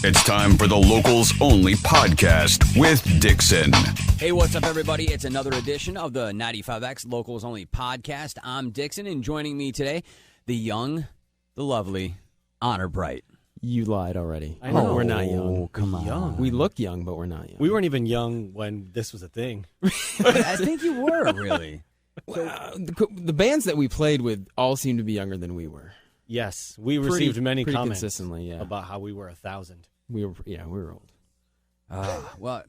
It's time for the Locals Only podcast with Dixon. Hey, what's up, everybody? It's another edition of the 95X Locals Only podcast. I'm Dixon, and joining me today, the young, the lovely, Honor Bright. You lied already. I know. We're not young. Oh, come on. Young. We look young, but we're not young. We weren't even young when this was a thing. I think you were, really. The bands that we played with all seem to be younger than we were. Yes, we received many pretty comments consistently, yeah. about how we were 1,000. We were old. Well,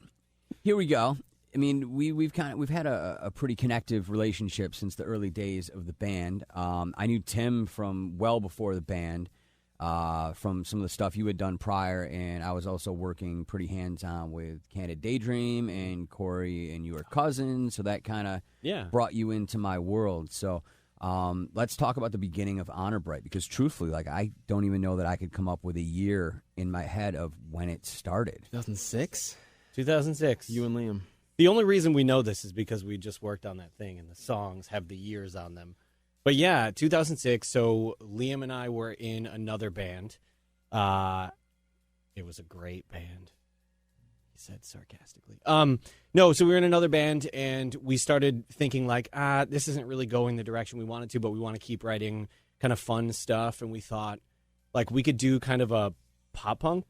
here we go. I mean, we've had a pretty connective relationship since the early days of the band. I knew Tim from well before the band, from some of the stuff you had done prior, and I was also working pretty hands-on with Candid Daydream and Corey, and you were cousins, so that kind of brought you into my world. So let's talk about the beginning of Honor Bright, because truthfully, like, I don't even know that I could come up with a year in my head of when it started. 2006? 2006. You and Liam. The only reason we know this is because we just worked on that thing, and the songs have the years on them. But yeah, 2006, so Liam and I were in another band. It was a great band, he said sarcastically. No, so we were in another band, and we started thinking, like, this isn't really going the direction we wanted to, but we want to keep writing kind of fun stuff, and we thought, like, we could do kind of a pop-punk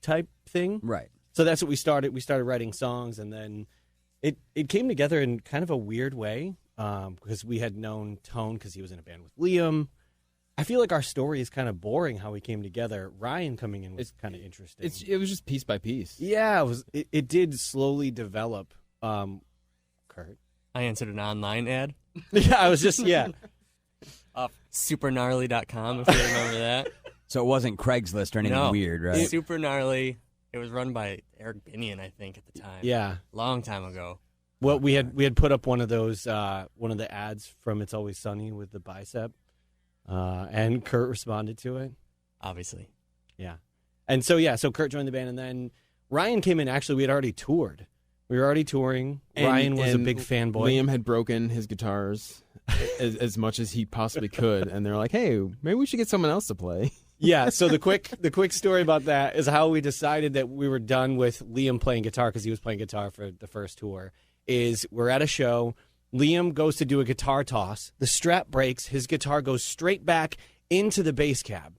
type thing. Right. So that's what we started. We started writing songs, and then it came together in kind of a weird way, because we had known Tone because he was in a band with Liam. I feel like our story is kind of boring how we came together. Ryan coming in was kind of interesting. It was just piece by piece. Yeah, it did slowly develop. Kurt? I answered an online ad. Yeah, I was just, Supergnarly.com, if you remember that. So it wasn't Craigslist or anything weird, right? Super Gnarly. It was run by Eric Binion, I think, at the time. Yeah. Long time ago. Well, we had put up one of those, one of the ads from It's Always Sunny with the bicep, and Kurt responded to it. Obviously. Yeah. And so Kurt joined the band, and then Ryan came in. Actually, we had already toured. We were already touring. Ryan was a big fanboy. Liam had broken his guitars as much as he possibly could, and they're like, hey, maybe we should get someone else to play. Yeah, so the quick story about that is how we decided that we were done with Liam playing guitar, because he was playing guitar for the first tour, is we're at a show. Liam goes to do a guitar toss. The strap breaks. His guitar goes straight back into the bass cab.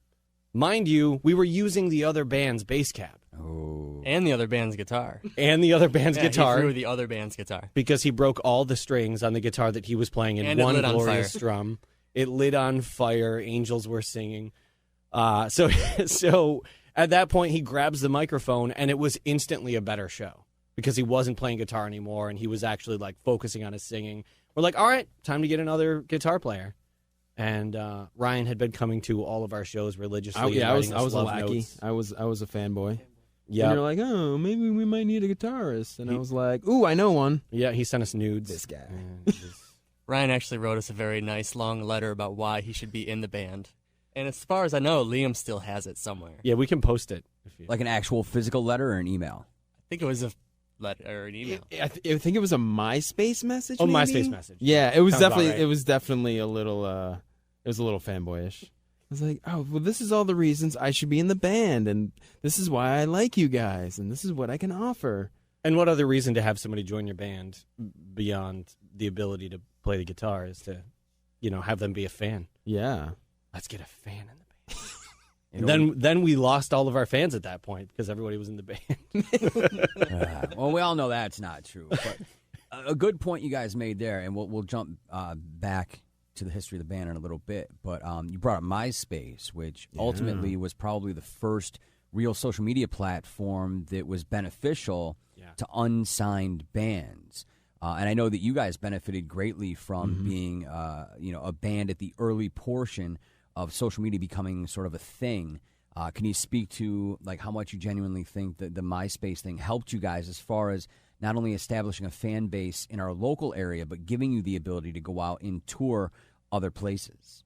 Mind you, we were using the other band's bass cab. Oh. And the other band's guitar. And the other band's guitar. He threw the other band's guitar. Because he broke all the strings on the guitar that he was playing in And one it lit on glorious fire. drum. It lit on fire. Angels were singing. So at that point, he grabs the microphone, and it was instantly a better show because he wasn't playing guitar anymore, and he was actually, like, focusing on his singing. We're like, all right, time to get another guitar player. And Ryan had been coming to all of our shows religiously. I was a love lackey. notes. I was a fanboy. Yeah, And you're like, oh, maybe we might need a guitarist. And I was like, ooh, I know one. yeah. He sent us nudes. This guy. And it was- Ryan actually wrote us a very nice long letter about why he should be in the band. And as far as I know, Liam still has it somewhere. yeah, we can post it. If you... Like an actual physical letter or an email? I think it was a letter or an email. I think it was a MySpace message. Oh, maybe? MySpace message. Yeah, it was Sounds about definitely right. it was definitely a little fanboyish. I was like, oh, well, this is all the reasons I should be in the band, and this is why I like you guys, and this is what I can offer. And what other reason to have somebody join your band beyond the ability to play the guitar is to, have them be a fan. Yeah. Let's get a fan in the band. Then we lost all of our fans at that point because everybody was in the band. Well, we all know that's not true. But a good point you guys made there, and we'll jump back to the history of the band in a little bit. But you brought up MySpace, which ultimately was probably the first real social media platform that was beneficial to unsigned bands. And I know that you guys benefited greatly from being, a band at the early portion of social media becoming sort of a thing. Can you speak to like how much you genuinely think that the MySpace thing helped you guys as far as not only establishing a fan base in our local area, but giving you the ability to go out and tour other places?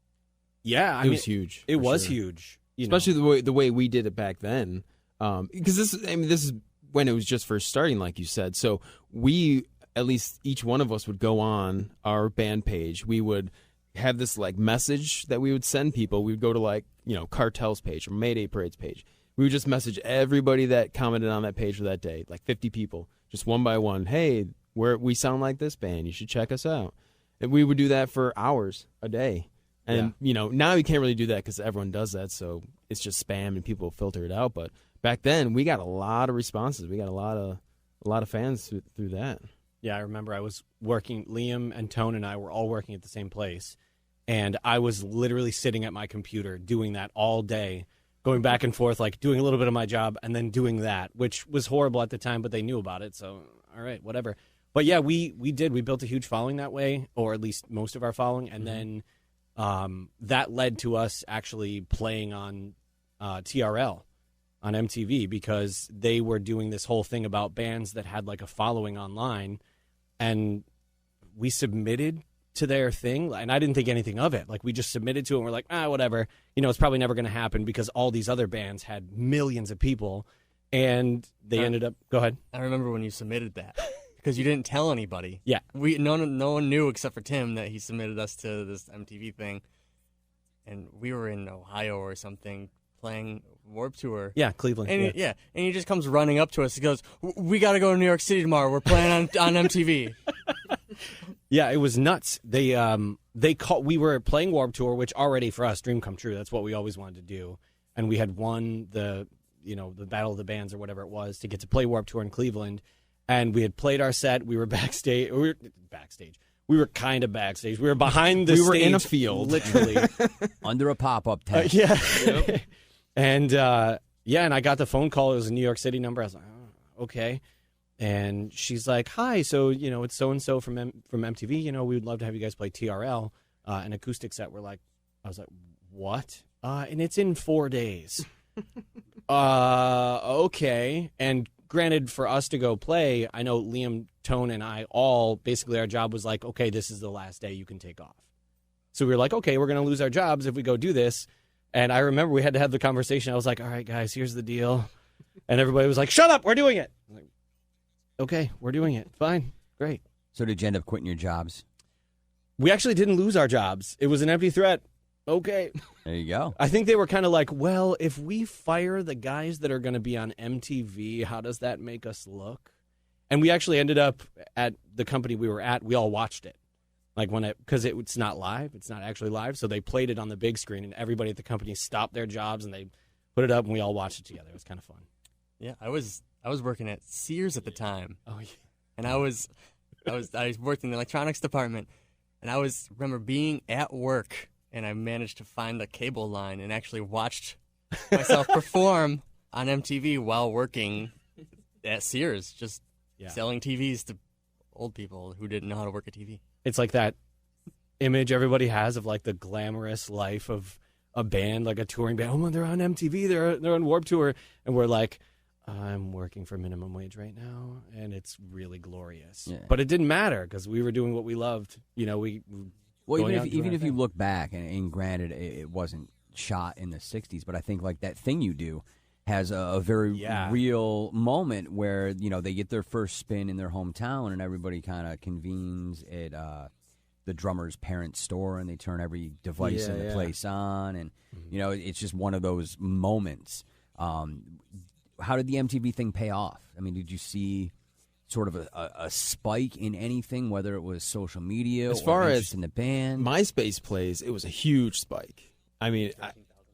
Yeah, It was huge. It for was sure. huge, Especially the way we did it back then. Because this is when it was just first starting, like you said. So we, at least each one of us, would go on our band page. We would have this like message that we would send people. We would go to like Cartel's page or Mayday Parade's page, We would just message everybody that commented on that page for that day, like 50 people, just one by one. Hey, we sound like this band. You should check us out. And we would do that for hours a day. And, now you can't really do that because everyone does that, so it's just spam and people filter it out. But back then, we got a lot of responses. We got a lot of fans through that. Yeah, I remember I was working, Liam and Tone and I were all working at the same place. And I was literally sitting at my computer doing that all day, going back and forth, like doing a little bit of my job and then doing that, which was horrible at the time, but they knew about it. So, all right, whatever. But yeah, we did. We built a huge following that way, or at least most of our following. And then that led to us actually playing on TRL on MTV because they were doing this whole thing about bands that had like a following online. And we submitted to their thing, and I didn't think anything of it. Like, we just submitted to it, and we're like, whatever. It's probably never going to happen because all these other bands had millions of people, and they ended up... Go ahead. I remember when you submitted that because you didn't tell anybody. Yeah. No one knew except for Tim that he submitted us to this MTV thing, and we were in Ohio or something playing Warped Tour. Yeah, Cleveland. And and he just comes running up to us. He goes, "We got to go to New York City tomorrow. We're playing on MTV." Yeah, it was nuts. We were playing Warped Tour, which already for us, dream come true. That's what we always wanted to do. And we had won the Battle of the Bands or whatever it was to get to play Warped Tour in Cleveland. And we had played our set. We were backstage. We were kind of backstage. We were behind the stage. We were in a field. Literally. Under a pop-up tent. Yeah. Yep. And and I got the phone call. It was a New York City number. I was like, oh, okay. And she's like, hi, so, it's so-and-so from MTV. We would love to have you guys play TRL, an acoustic set. I was like, what? And it's in 4 days. Okay. And granted, for us to go play, I know Liam, Tone, and I all, basically our job was like, okay, this is the last day you can take off. So we were like, okay, we're going to lose our jobs if we go do this. And I remember we had to have the conversation. I was like, all right, guys, here's the deal. And everybody was like, shut up, we're doing it. I was like, okay, we're doing it. Fine. Great. So did you end up quitting your jobs? We actually didn't lose our jobs. It was an empty threat. Okay. There you go. I think they were kind of like, well, if we fire the guys that are going to be on MTV, how does that make us look? And we actually ended up at the company we were at. We all watched it. Like because it's not live. It's not actually live. So they played it on the big screen and everybody at the company stopped their jobs and they put it up and we all watched it together. It was kind of fun. Yeah, I was working at Sears at the time. Oh, yeah. And I worked in the electronics department, and I remember being at work, and I managed to find the cable line and actually watched myself perform on MTV while working at Sears, just selling TVs to old people who didn't know how to work a TV. It's like that image everybody has of like the glamorous life of a band, like a touring band. Oh, they're on MTV, they're on Warped Tour, and we're like, I'm working for minimum wage right now, and it's really glorious. Yeah. But it didn't matter because we were doing what we loved. Even if you look back, and granted, it wasn't shot in the '60s, but I think like that thing you do has a very real moment where they get their first spin in their hometown, and everybody kind of convenes at the drummer's parents' store, and they turn every device in the place on, and it's just one of those moments. How did the MTV thing pay off? I mean, did you see sort of a spike in anything, whether it was social media as far or as in the band? MySpace plays, it was a huge spike. I mean,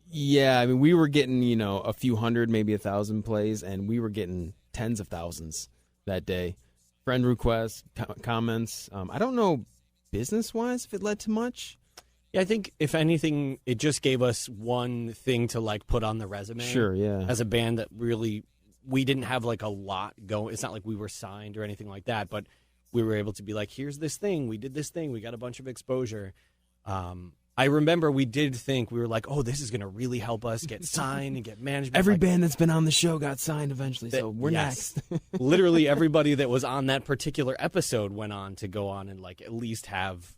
we were getting, a few hundred, maybe 1,000 plays, and we were getting tens of thousands that day. Friend requests, comments. I don't know business-wise if it led to much. Yeah, I think if anything, it just gave us one thing to like put on the resume. Sure, yeah. As a band that really, we didn't have like a lot going. It's not like we were signed or anything like that, but we were able to be like, here's this thing. We did this thing. We got a bunch of exposure. I remember we did think, we were like, oh, this is going to really help us get signed and get management. Every band that's been on the show got signed eventually, so we're next. Literally everybody that was on that particular episode went on to go on and like at least have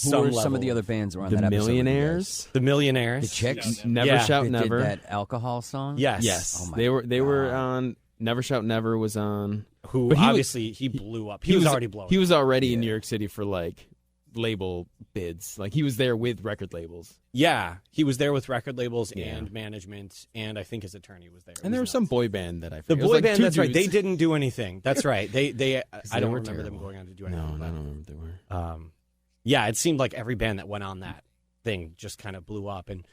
Who were some of the other bands around that episode? Millionaires? The Millionaires. The Chicks? Never Shout Never. Did that alcohol song? Yes. Oh my they were on. Never Shout Never was on. Who, but obviously, he blew up. He was already blowing up. He was already in New York City for like label bids. Like he was there with record labels. Yeah, he was there with record labels and management, and I think his attorney was there. And there was some boy band that I the forget. boy band. Two That's right. dudes. They didn't do anything. That's right. They I don't were remember them terrible. going on to do No, anything. I don't remember what they were. Yeah, it seemed like every band that went on that thing just kind of blew up, and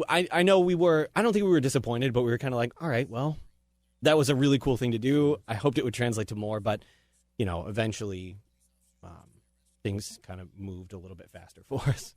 I know we were. I don't think we were disappointed, but we were kind of like, all right, well, that was a really cool thing to do. I hoped it would translate to more, but eventually, things kind of moved a little bit faster for us.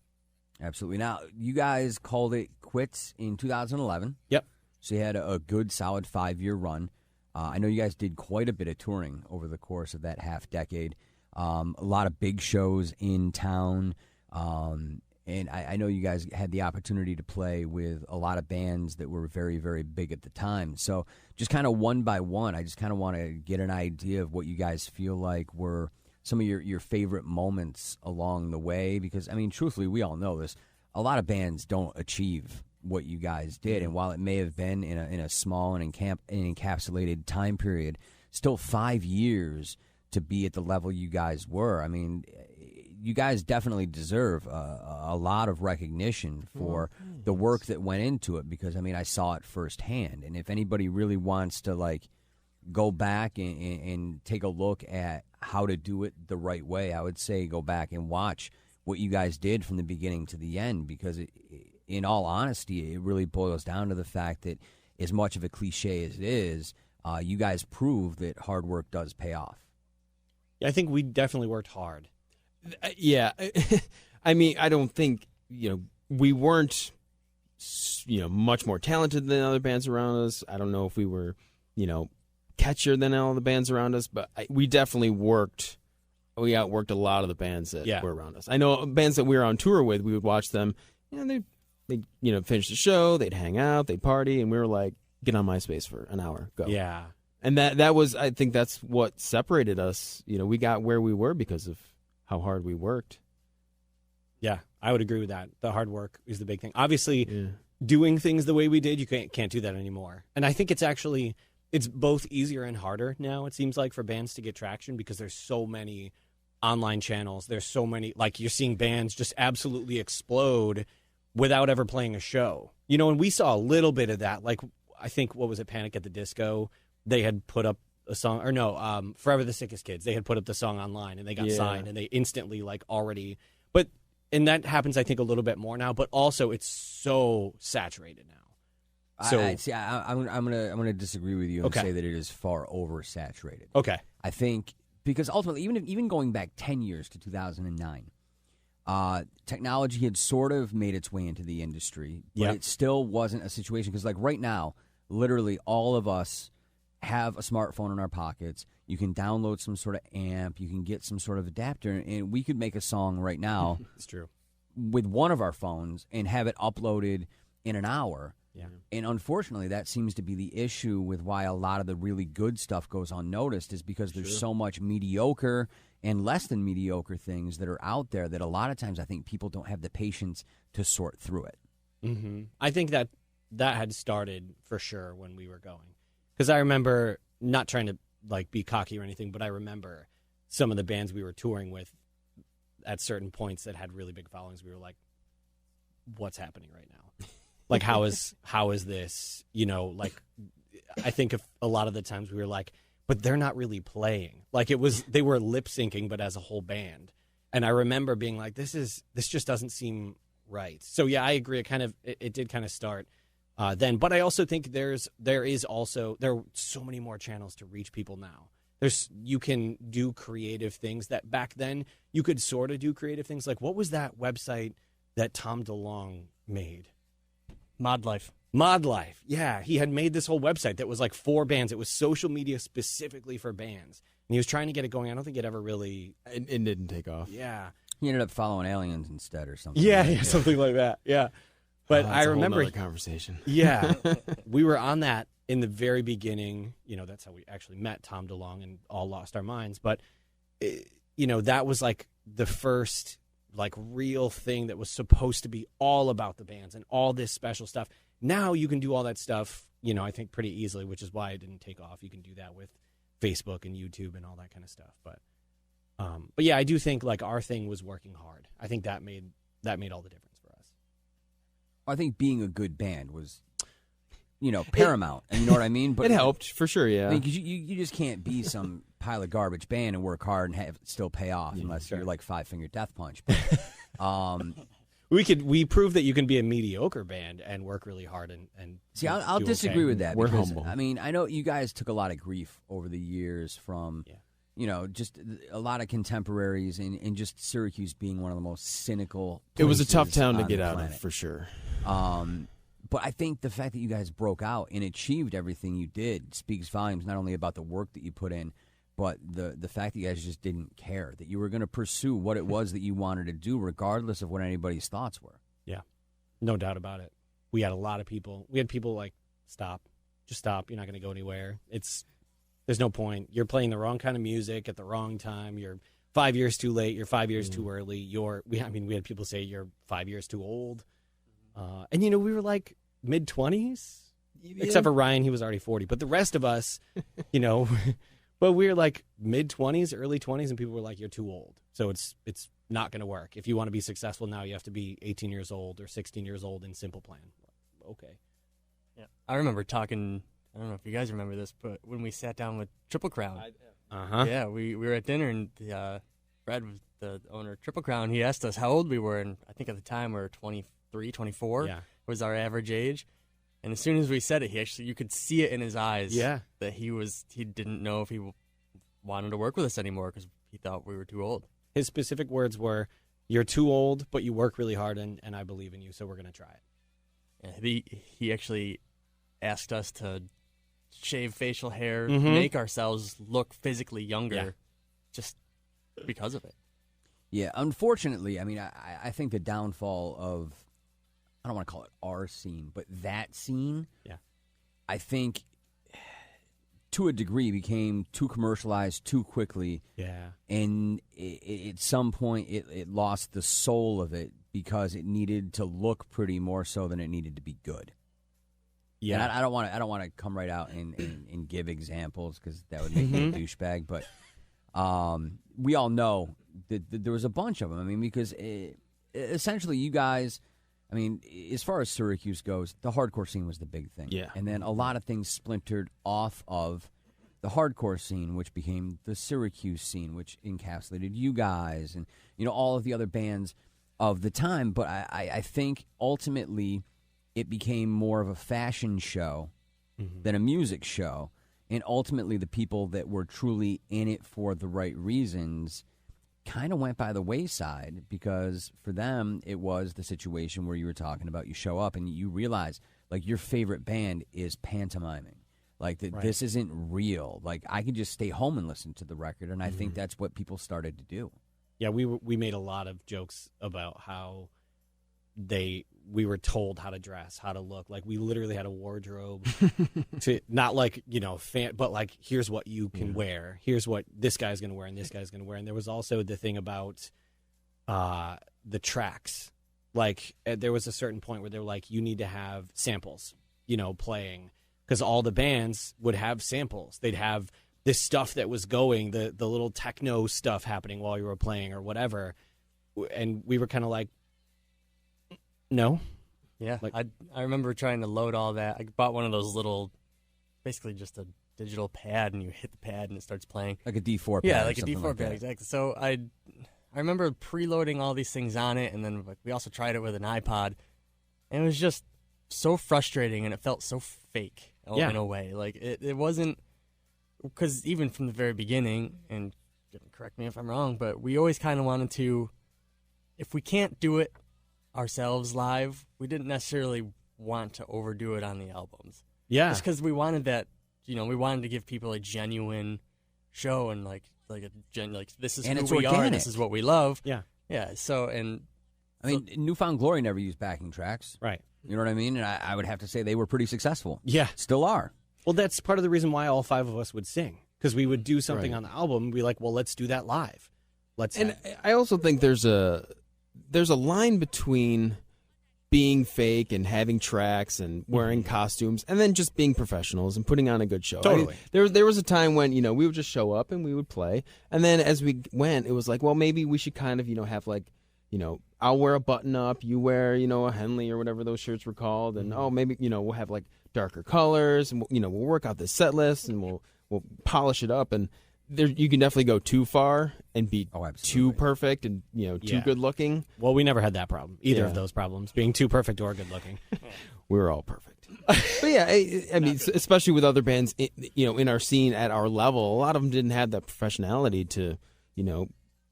Absolutely. Now, you guys called it quits in 2011. Yep. So you had a good, solid 5-year run. I know you guys did quite a bit of touring over the course of that half decade. A lot of big shows in town. And I know you guys had the opportunity to play with a lot of bands that were very, very big at the time. So just kind of one by one, I just kind of want to get an idea of what you guys feel like were some of your favorite moments along the way. Because, I mean, truthfully, we all know this. A lot of bands don't achieve what you guys did. And while it may have been in a small and encapsulated time period, still 5 years to be at the level you guys were. I mean, you guys definitely deserve a lot of recognition for the work that went into it, because, I mean, I saw it firsthand. And if anybody really wants to, like, go back and take a look at how to do it the right way, I would say go back and watch what you guys did from the beginning to the end, because in all honesty, it really boils down to the fact that, as much of a cliche as it is, you guys prove that hard work does pay off. Yeah, I think we definitely worked hard. Yeah. I mean, I don't think, we weren't, much more talented than other bands around us. I don't know if we were, catchier than all the bands around us, but we definitely worked. We outworked a lot of the bands that were around us. I know bands that we were on tour with, we would watch them, they'd finish the show, they'd hang out, they'd party, and we were like, get on MySpace for an hour, go. Yeah. And that was, I think that's what separated us. We got where we were because of how hard we worked. Yeah, I would agree with that. The hard work is the big thing. Obviously, doing things the way we did, you can't do that anymore. And I think it's both easier and harder now, it seems like, for bands to get traction, because there's so many online channels. There's so many, like, you're seeing bands just absolutely explode without ever playing a show. And we saw a little bit of that. Like, I think, what was it, Panic at the Disco? They had put up a song, or no, Forever the Sickest Kids. They had put up the song online, and they got signed, and they instantly, like, already. And that happens, I think, a little bit more now, but also it's so saturated now. So I'm gonna disagree with you and say that it is far oversaturated. Okay. I think because ultimately, even going back 10 years to 2009, technology had sort of made its way into the industry, but it still wasn't a situation, because, like, right now, literally all of us have a smartphone in our pockets. You can download some sort of amp, you can get some sort of adapter, and we could make a song right now. It's true. With one of our phones and have it uploaded in an hour. Yeah. And unfortunately, that seems to be the issue with why a lot of the really good stuff goes unnoticed, is because there's so much mediocre and less than mediocre things that are out there that a lot of times I think people don't have the patience to sort through it. Mm-hmm. I think that had started for sure when we were going. Because I remember, not trying to, like, be cocky or anything, but I remember some of the bands we were touring with at certain points that had really big followings. We were like, what's happening right now? Like, how is this, like, I think a lot of the times we were like, but they're not really playing. Like, they were lip syncing, but as a whole band. And I remember being like, this just doesn't seem right. So yeah, I agree. It did kind of start then, but I also think there are so many more channels to reach people now. You can do creative things that back then you could sort of do creative things. Like, what was that website that Tom DeLonge made? Mod Life. Yeah, he had made this whole website that was like for bands. It was social media specifically for bands, and he was trying to get it going. I don't think it ever really. It didn't take off. Yeah, He ended up following aliens instead or something. Yeah, something like that. Yeah, but I remember a whole conversation. Yeah, we were on that in the very beginning. That's how we actually met Tom DeLonge and all lost our minds. But that was like the first, like, real thing that was supposed to be all about the bands and all this special stuff. Now you can do all that stuff, I think, pretty easily, which is why it didn't take off. You can do that with Facebook and YouTube and all that kind of stuff. But But yeah, I do think like our thing was working hard. I think that made all the difference for us. I think being a good band was, paramount. And you know what I mean? But It helped for sure. Yeah. I mean, 'cause you just can't be some pile of garbage band and work hard and have still pay off unless you're like Five Finger Death Punch. But, We proved that you can be a mediocre band and work really hard and see, I'll do disagree okay. with that. We're because, humble. I mean, I know you guys took a lot of grief over the years from, just a lot of contemporaries and just Syracuse being one of the most cynical. It was a tough places town to on get the out planet. of for sure. But I think the fact that you guys broke out and achieved everything you did speaks volumes not only about the work that you put in, but the fact that you guys just didn't care, that you were going to pursue what it was that you wanted to do, regardless of what anybody's thoughts were. Yeah, no doubt about it. We had a lot of people. We had people like, stop. Just stop. You're not going to go anywhere. There's no point. You're playing the wrong kind of music at the wrong time. You're 5 years too late. You're 5 years too early. We had people say you're 5 years too old. And, we were like mid-20s, except for Ryan. He was already 40. But the rest of us, but we were like mid-20s, early 20s, and people were like, you're too old. So it's not going to work. If you want to be successful now, you have to be 18 years old or 16 years old in Simple Plan. Okay. Yeah, I remember talking. I don't know if you guys remember this, but when we sat down with Triple Crown, yeah, we were at dinner and Brad, the owner of Triple Crown, he asked us how old we were, and I think at the time we were 23, 24 was our average age. And as soon as we said it, you could see it in his eyes that he didn't know if he wanted to work with us anymore because he thought we were too old. His specific words were, "You're too old, but you work really hard, and I believe in you, so we're going to try it." Yeah, he actually asked us to shave facial hair, make ourselves look physically younger, just because of it. Yeah, unfortunately, I mean, I think the downfall of, I don't want to call it our scene, but that scene, I think to a degree became too commercialized too quickly. Yeah. And at some point it lost the soul of it because it needed to look pretty more so than it needed to be good. Yeah. And I don't want to come right out and give examples because that would make me a douchebag. But we all know that there was a bunch of them. I mean, because essentially you guys, I mean, as far as Syracuse goes, the hardcore scene was the big thing. Yeah. And then a lot of things splintered off of the hardcore scene, which became the Syracuse scene, which encapsulated you guys and, all of the other bands of the time. But I think ultimately it became more of a fashion show than a music show. And ultimately the people that were truly in it for the right reasons kind of went by the wayside because for them it was the situation where you were talking about you show up and you realize like your favorite band is pantomiming, like this isn't real, like I could just stay home and listen to the record. And I think that's what people started to do. Yeah, we made a lot of jokes about how we were told how to dress, how to look. Like we literally had a wardrobe to not like, but like here's what you can wear. Here's what this guy's going to wear and this guy's going to wear. And there was also the thing about the tracks. Like there was a certain point where they were like, you need to have samples, playing because all the bands would have samples. They'd have this stuff that was going, the little techno stuff happening while you were playing or whatever. And we were kind of like, no. Yeah, Like- I remember trying to load all that. I bought one of those little, basically just a digital pad, and you hit the pad and it starts playing. Like a D4 pad. Yeah, or like a something D4 like pad, that. exactly. So I remember preloading all these things on it, and then we also tried it with an iPod, and it was just so frustrating, and it felt so fake in a way. Like it wasn't, because even from the very beginning, and correct me if I'm wrong, but we always kind of wanted to, if we can't do it ourselves live, we didn't necessarily want to overdo it on the albums. Yeah. Just because we wanted that, we wanted to give people a genuine show and like this is And who it's we are, organic. this is what we love. Yeah. Yeah. So and I mean, Newfound Glory never used backing tracks. Right. You know what I mean? And I would have to say they were pretty successful. Yeah. Still are. Well, that's part of the reason why all five of us would sing, because we would do something Right. on the album and be like, well, let's do that live. Let's And I also think there's a line between being fake and having tracks and wearing costumes and then just being professionals and putting on a good show. Totally. I mean, there was a time when, we would just show up and we would play. And then as we went, it was like, well, maybe we should kind of, have like, I'll wear a button up, you wear, a Henley or whatever those shirts were called. And, maybe, we'll have like darker colors and, we'll work out the set list and we'll polish it up. And there, you can definitely go too far and be too perfect and too good looking. Well, we never had that problem, either of those problems, being too perfect or good looking. We were all perfect. But yeah, I mean, especially with other bands, in our scene at our level, a lot of them didn't have that professionality to,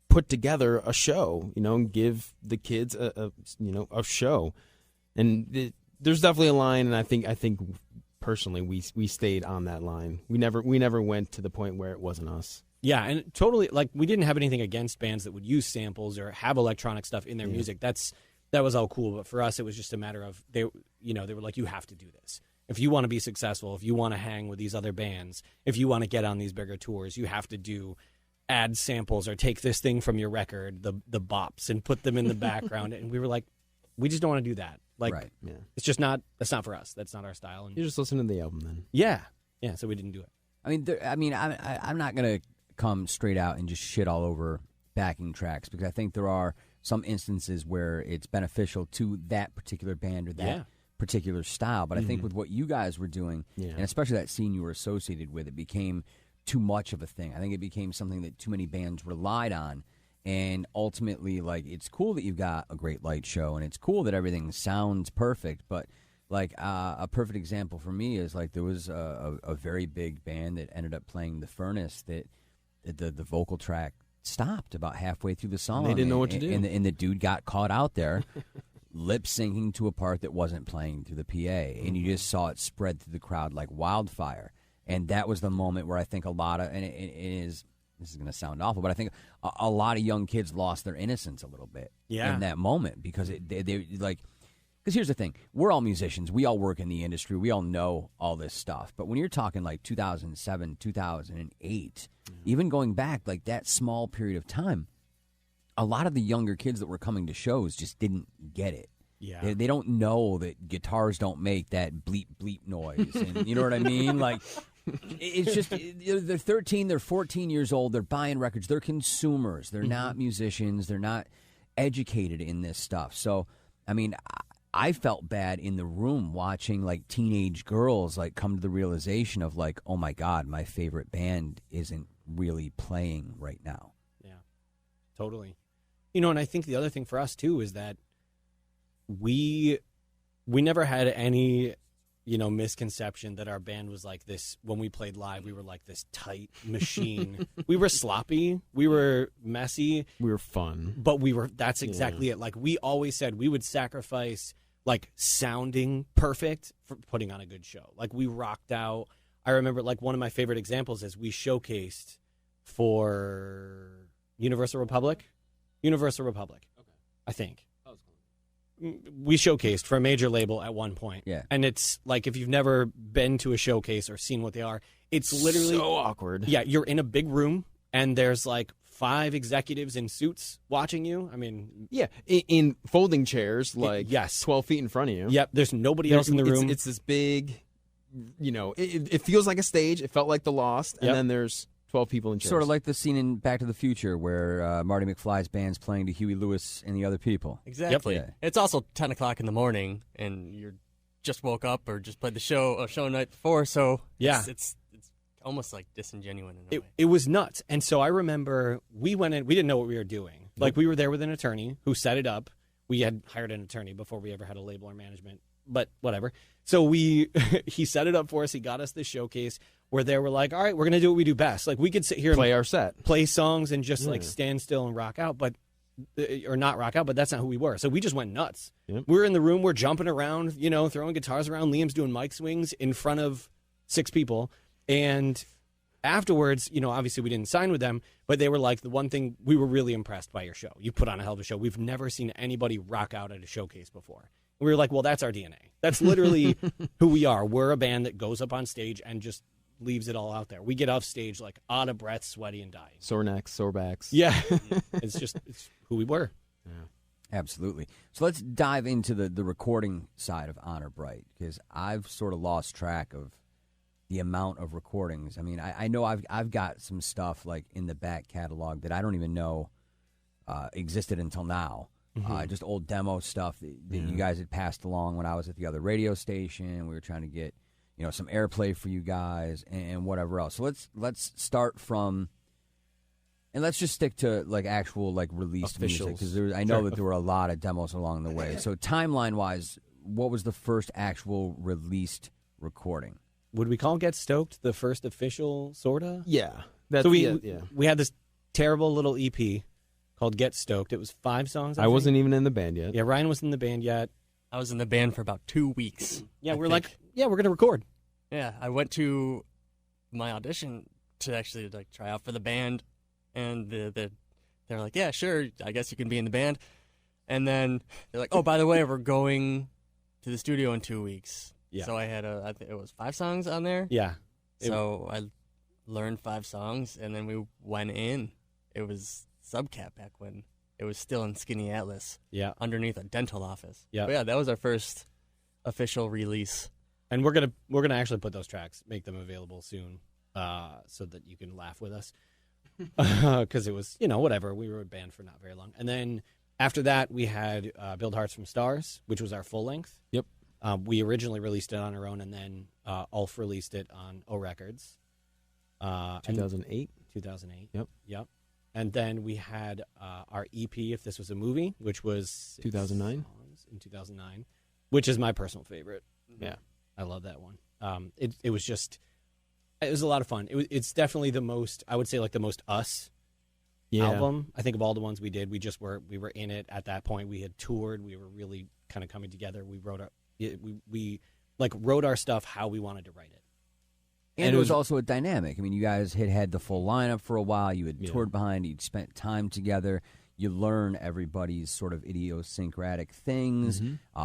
put together a show, and give the kids a show. And there's definitely a line, and I think personally, we stayed on that line. We never went to the point where it wasn't us. Yeah, and totally, like, we didn't have anything against bands that would use samples or have electronic stuff in their music. That was all cool, but for us, it was just a matter of they were like, you have to do this if you want to be successful. If you want to hang with these other bands, if you want to get on these bigger tours, you have to add samples or take this thing from your record, the bops, and put them in the background. And we were like, we just don't want to do that. Like, it's just that's not for us. That's not our style. And you just listen to the album then. Yeah. So we didn't do it. I mean, I'm not gonna come straight out and just shit all over backing tracks, because I think there are some instances where it's beneficial to that particular band or that particular style. But I think with what you guys were doing, and especially that scene you were associated with, it became too much of a thing. I think it became something that too many bands relied on. And ultimately, like, it's cool that you've got a great light show, and it's cool that everything sounds perfect. But, like, a perfect example for me is, like, there was a very big band that ended up playing The Furnace that the vocal track stopped about halfway through the song. They didn't know what to do. And the dude got caught out there lip-syncing to a part that wasn't playing through the PA. And you just saw it spread through the crowd like wildfire. And that was the moment where I think a lot of, and it is, this is going to sound awful, but I think a lot of young kids lost their innocence a little bit in that moment, because they like, because here's the thing, we're all musicians, we all work in the industry, we all know all this stuff, but when you're talking like 2007, 2008, even going back like that small period of time, a lot of the younger kids that were coming to shows just didn't get it. Yeah, they don't know that guitars don't make that bleep bleep noise, and you know what I mean? Like, it's just, they're 13, they're 14 years old, they're buying records, they're consumers, they're not musicians, they're not educated in this stuff. So, I mean, I felt bad in the room watching like teenage girls like come to the realization of like, oh my God, my favorite band isn't really playing right now. Yeah, totally. And I think the other thing for us too is that we never had any misconception that our band was like this. When we played live, we were like this tight machine. We were sloppy, we were messy, we were fun, but that's exactly it. Like, we always said we would sacrifice like sounding perfect for putting on a good show. Like, we rocked out. I remember, like, one of my favorite examples is we showcased for Universal Republic, I think. We showcased for a major label at one point. Yeah. And it's like, if you've never been to a showcase or seen what they are, it's literally so awkward. Yeah, you're in a big room and there's like 5 executives in suits watching you. I mean, yeah, in folding chairs, like 12 feet in front of you. Yep, there's nobody else in the room. It's this big, it feels like a stage. It felt like The Lost, and then there's 12 people in chairs. Sort of like the scene in Back to the Future where Marty McFly's band's playing to Huey Lewis and the other people. Exactly. Yep. It's also 10 o'clock in the morning, and you're just woke up or just played the show night before, so it's almost like disingenuous in a way. It was nuts. And so I remember we went in, we didn't know what we were doing. Like, we were there with an attorney who set it up. We had hired an attorney before we ever had a label or management, but whatever. So he set it up for us. He got us this showcase where they were like, all right, we're going to do what we do best. Like, we could sit here play and our set, play songs and just like stand still and rock out, but that's not who we were. So we just went nuts. Yep. We're in the room, we're jumping around, throwing guitars around. Liam's doing mic swings in front of 6 people. And afterwards, obviously we didn't sign with them, but they were like, the one thing, we were really impressed by your show. You put on a hell of a show. We've never seen anybody rock out at a showcase before. And we were like, well, that's our DNA. That's literally who we are. We're a band that goes up on stage and just leaves it all out there. We get off stage like out of breath, sweaty, and dying. Sore necks, sore backs. Yeah. It's who we were. Yeah. Absolutely. So let's dive into the recording side of Honor Bright, because I've sort of lost track of the amount of recordings. I mean, I know I've got some stuff like in the back catalog that I don't even know existed until now. Just old demo stuff that you guys had passed along when I was at the other radio station. We were trying to get, some airplay for you guys and whatever else. So let's start from, and let's just stick to like actual like released music, because I know that there were a lot of demos along the way. So timeline wise, what was the first actual released recording? Would we call Get Stoked the first official, sorta? Yeah. So we had this terrible little EP called Get Stoked. It was 5 songs. I wasn't even in the band yet. Yeah, Ryan wasn't in the band yet. I was in the band for about 2 weeks. Yeah, we're like, we're going to record. Yeah, I went to my audition to actually like try out for the band, and they're like, yeah, sure, I guess you can be in the band. And then they're like, oh, by the way, we're going to the studio in 2 weeks. Yeah. So I had I think it was 5 songs on there. Yeah. So I learned 5 songs, and then we went in. It was Subcat back when it was still in Skinny Atlas. Yeah. Underneath a dental office. Yeah. But yeah, that was our first official release. And we're gonna actually put those tracks, make them available soon, so that you can laugh with us. Because it was, whatever. We were a band for not very long. And then after that, we had Build Hearts from Stars, which was our full length. Yep. We originally released it on our own, and then Ulf released it on O Records. 2008. 2008. Yep. And then we had our EP, If This Was a Movie, which was 2009. In 2009, which is my personal favorite. Yeah. I love that one. It was a lot of fun. It's definitely the most, I would say, like the most us album. I think of all the ones we did, we were in it at that point. We had toured. We were really kind of coming together. We wrote we wrote our stuff how we wanted to write it. And it was also a dynamic. I mean, you guys had the full lineup for a while. You had toured behind. You'd spent time together. You learn everybody's sort of idiosyncratic things,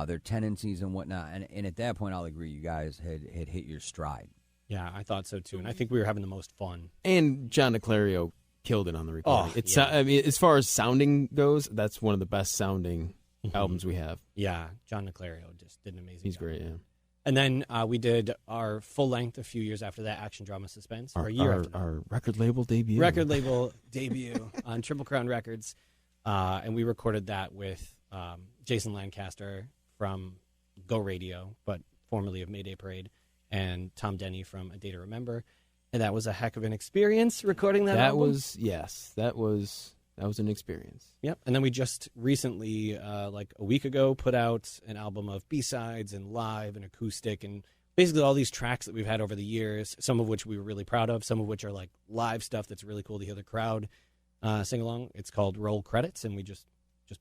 their tendencies and whatnot. And at that point, I'll agree, you guys had hit your stride. Yeah, I thought so too. And I think we were having the most fun. And John DeClario killed it on the recording. Oh, I mean, as far as sounding goes, that's one of the best sounding albums we have. Yeah, John DeClario just did an amazing job. He's great, yeah. And then we did our full length a few years after that, Action Drama Suspense. Our record label debut. Record label debut on Triple Crown Records. And we recorded that with Jason Lancaster from Go Radio, but formerly of Mayday Parade, and Tom Denny from A Day to Remember. And that was a heck of an experience recording that album. That was an experience. Yep. And then we just recently, like a week ago, put out an album of B-sides and live and acoustic and basically all these tracks that we've had over the years, some of which we were really proud of, some of which are like live stuff that's really cool to hear the crowd sing along. It's called Roll Credits, and we just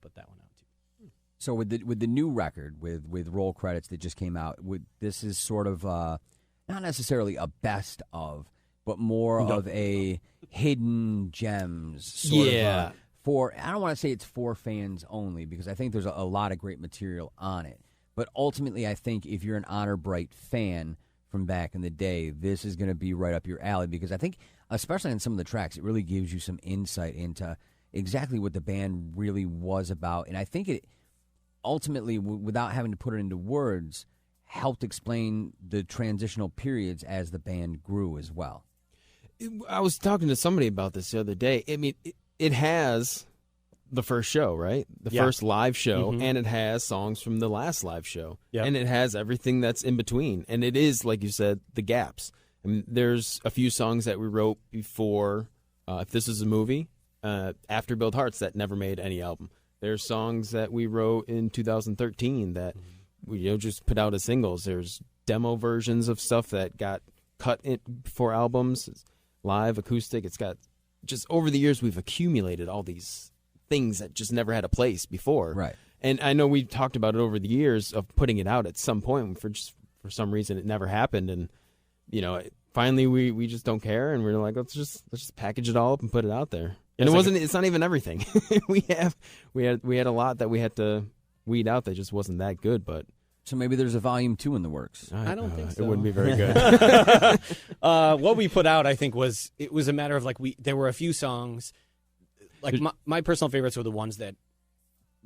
put that one out too. So with the new record, with Roll Credits that just came out, this is sort of not necessarily a best of, but more of a hidden gems sort of for, I don't want to say it's for fans only, because I think there's a lot of great material on it. But ultimately, I think if you're an Honor Bright fan from back in the day, this is going to be right up your alley, because I think, especially on some of the tracks, it really gives you some insight into exactly what the band really was about. And I think it ultimately, without having to put it into words, helped explain the transitional periods as the band grew as well. I was talking to somebody about this the other day. I mean, it has the first show, right? The first live show, and it has songs from the last live show. Yep. And it has everything that's in between. And it is, like you said, the gaps. I mean, there's a few songs that we wrote before, If This Is a Movie, after Build Hearts, that never made any album. There's songs that we wrote in 2013 that we just put out as singles. There's demo versions of stuff that got cut in for albums. Live, acoustic. It's got, just over the years, we've accumulated all these things that just never had a place before. Right. And I know we've talked about it over the years of putting it out at some point. For some reason, it never happened. And, finally we just don't care. And we're like, let's just package it all up and put it out there. And it's not even everything. we had a lot that we had to weed out that just wasn't that good, but. So maybe there's a volume 2 in the works. I don't think so. It wouldn't be very good. What we put out, I think, was a matter of there were a few songs, like my personal favorites were the ones that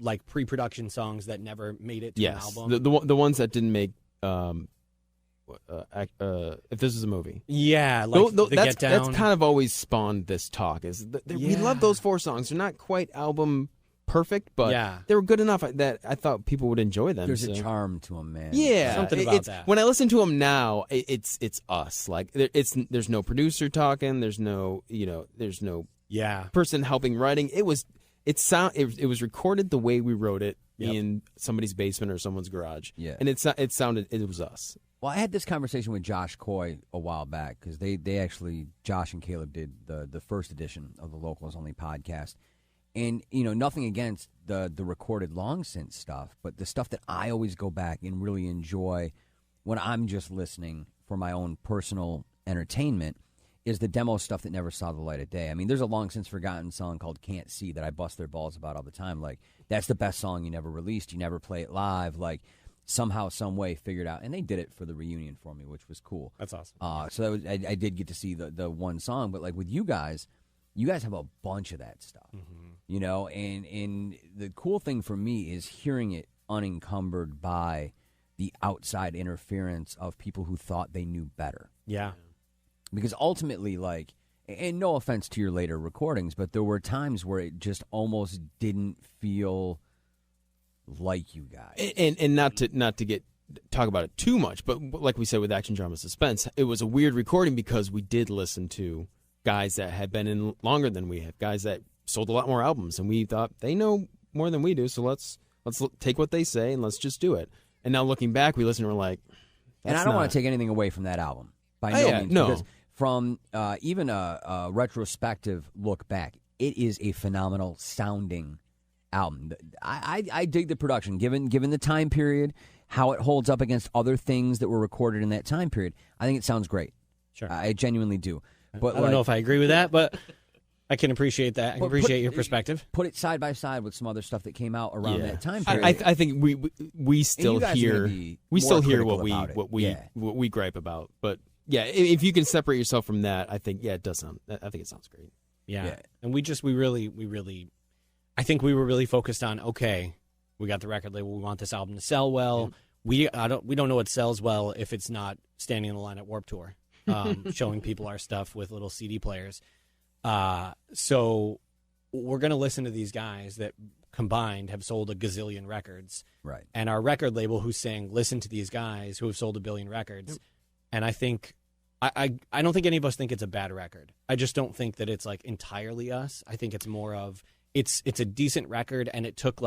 like pre-production songs that never made it to an Yes, album. the ones that didn't make. If this is a movie, Yeah, like the that's Get Down. that's kind of always spawned this talk. We love those 4 songs. They're not quite album perfect, but Yeah. they were good enough that I thought people would enjoy them. There's so. a charm to them, man. Yeah, Something about that. When I listen to them now, it's us. Like there's no producer talking. There's no Yeah. person helping writing. It was recorded the way we wrote it in somebody's basement or someone's garage. Yeah. And it was us. Well, I had this conversation with Josh Coy a while back because they actually, Josh and Caleb did the first edition of the Locals Only podcast. And, nothing against the recorded long since stuff, but the stuff that I always go back and really enjoy when I'm just listening for my own personal entertainment is the demo stuff that never saw the light of day. I mean, there's a long since forgotten song called Can't See that I bust their balls about all the time. Like, that's the best song you never released. You never play it live. Like, somehow, some way figured out. And they did it for the reunion for me, which was cool. That's awesome. So I did get to see the one song. But, like, with you guys have a bunch of that stuff. And the cool thing for me is hearing it unencumbered by the outside interference of people who thought they knew better. Yeah. Because ultimately, like, and no offense to your later recordings, but there were times where it just almost didn't feel like you guys. And not to talk about it too much, but like we said with Action Drama Suspense, it was a weird recording because we did listen to guys that had been in longer than we have, guys that sold a lot more albums, and we thought they know more than we do, so let's take what they say and let's just do it. And now looking back, we listen and we're like, and I don't want to take anything away from that album by no means. No. Because from even a retrospective look back, it is a phenomenal sounding album. I dig the production, given the time period, how it holds up against other things that were recorded in that time period. I think it sounds great. Sure. I genuinely do. But I don't know if I agree with that, but I can appreciate that. I can appreciate your perspective. Put it side by side with some other stuff that came out around that time period. I think we still hear what we gripe about, but yeah, if you can separate yourself from that, I think it does sound. I think it sounds great. Yeah. And we really, I think we were really focused on, okay, we got the record label, we want this album to sell well. Yeah. We don't know what sells well if it's not standing in the line at Warped Tour, showing people our stuff with little CD players. So we're going to listen to these guys that combined have sold a gazillion records. Right. And our record label who's saying, listen to these guys who have sold 1 billion records. Yep. And I think, I don't think any of us think it's a bad record. I just don't think that it's like entirely us. I think it's more of, it's a decent record, and it took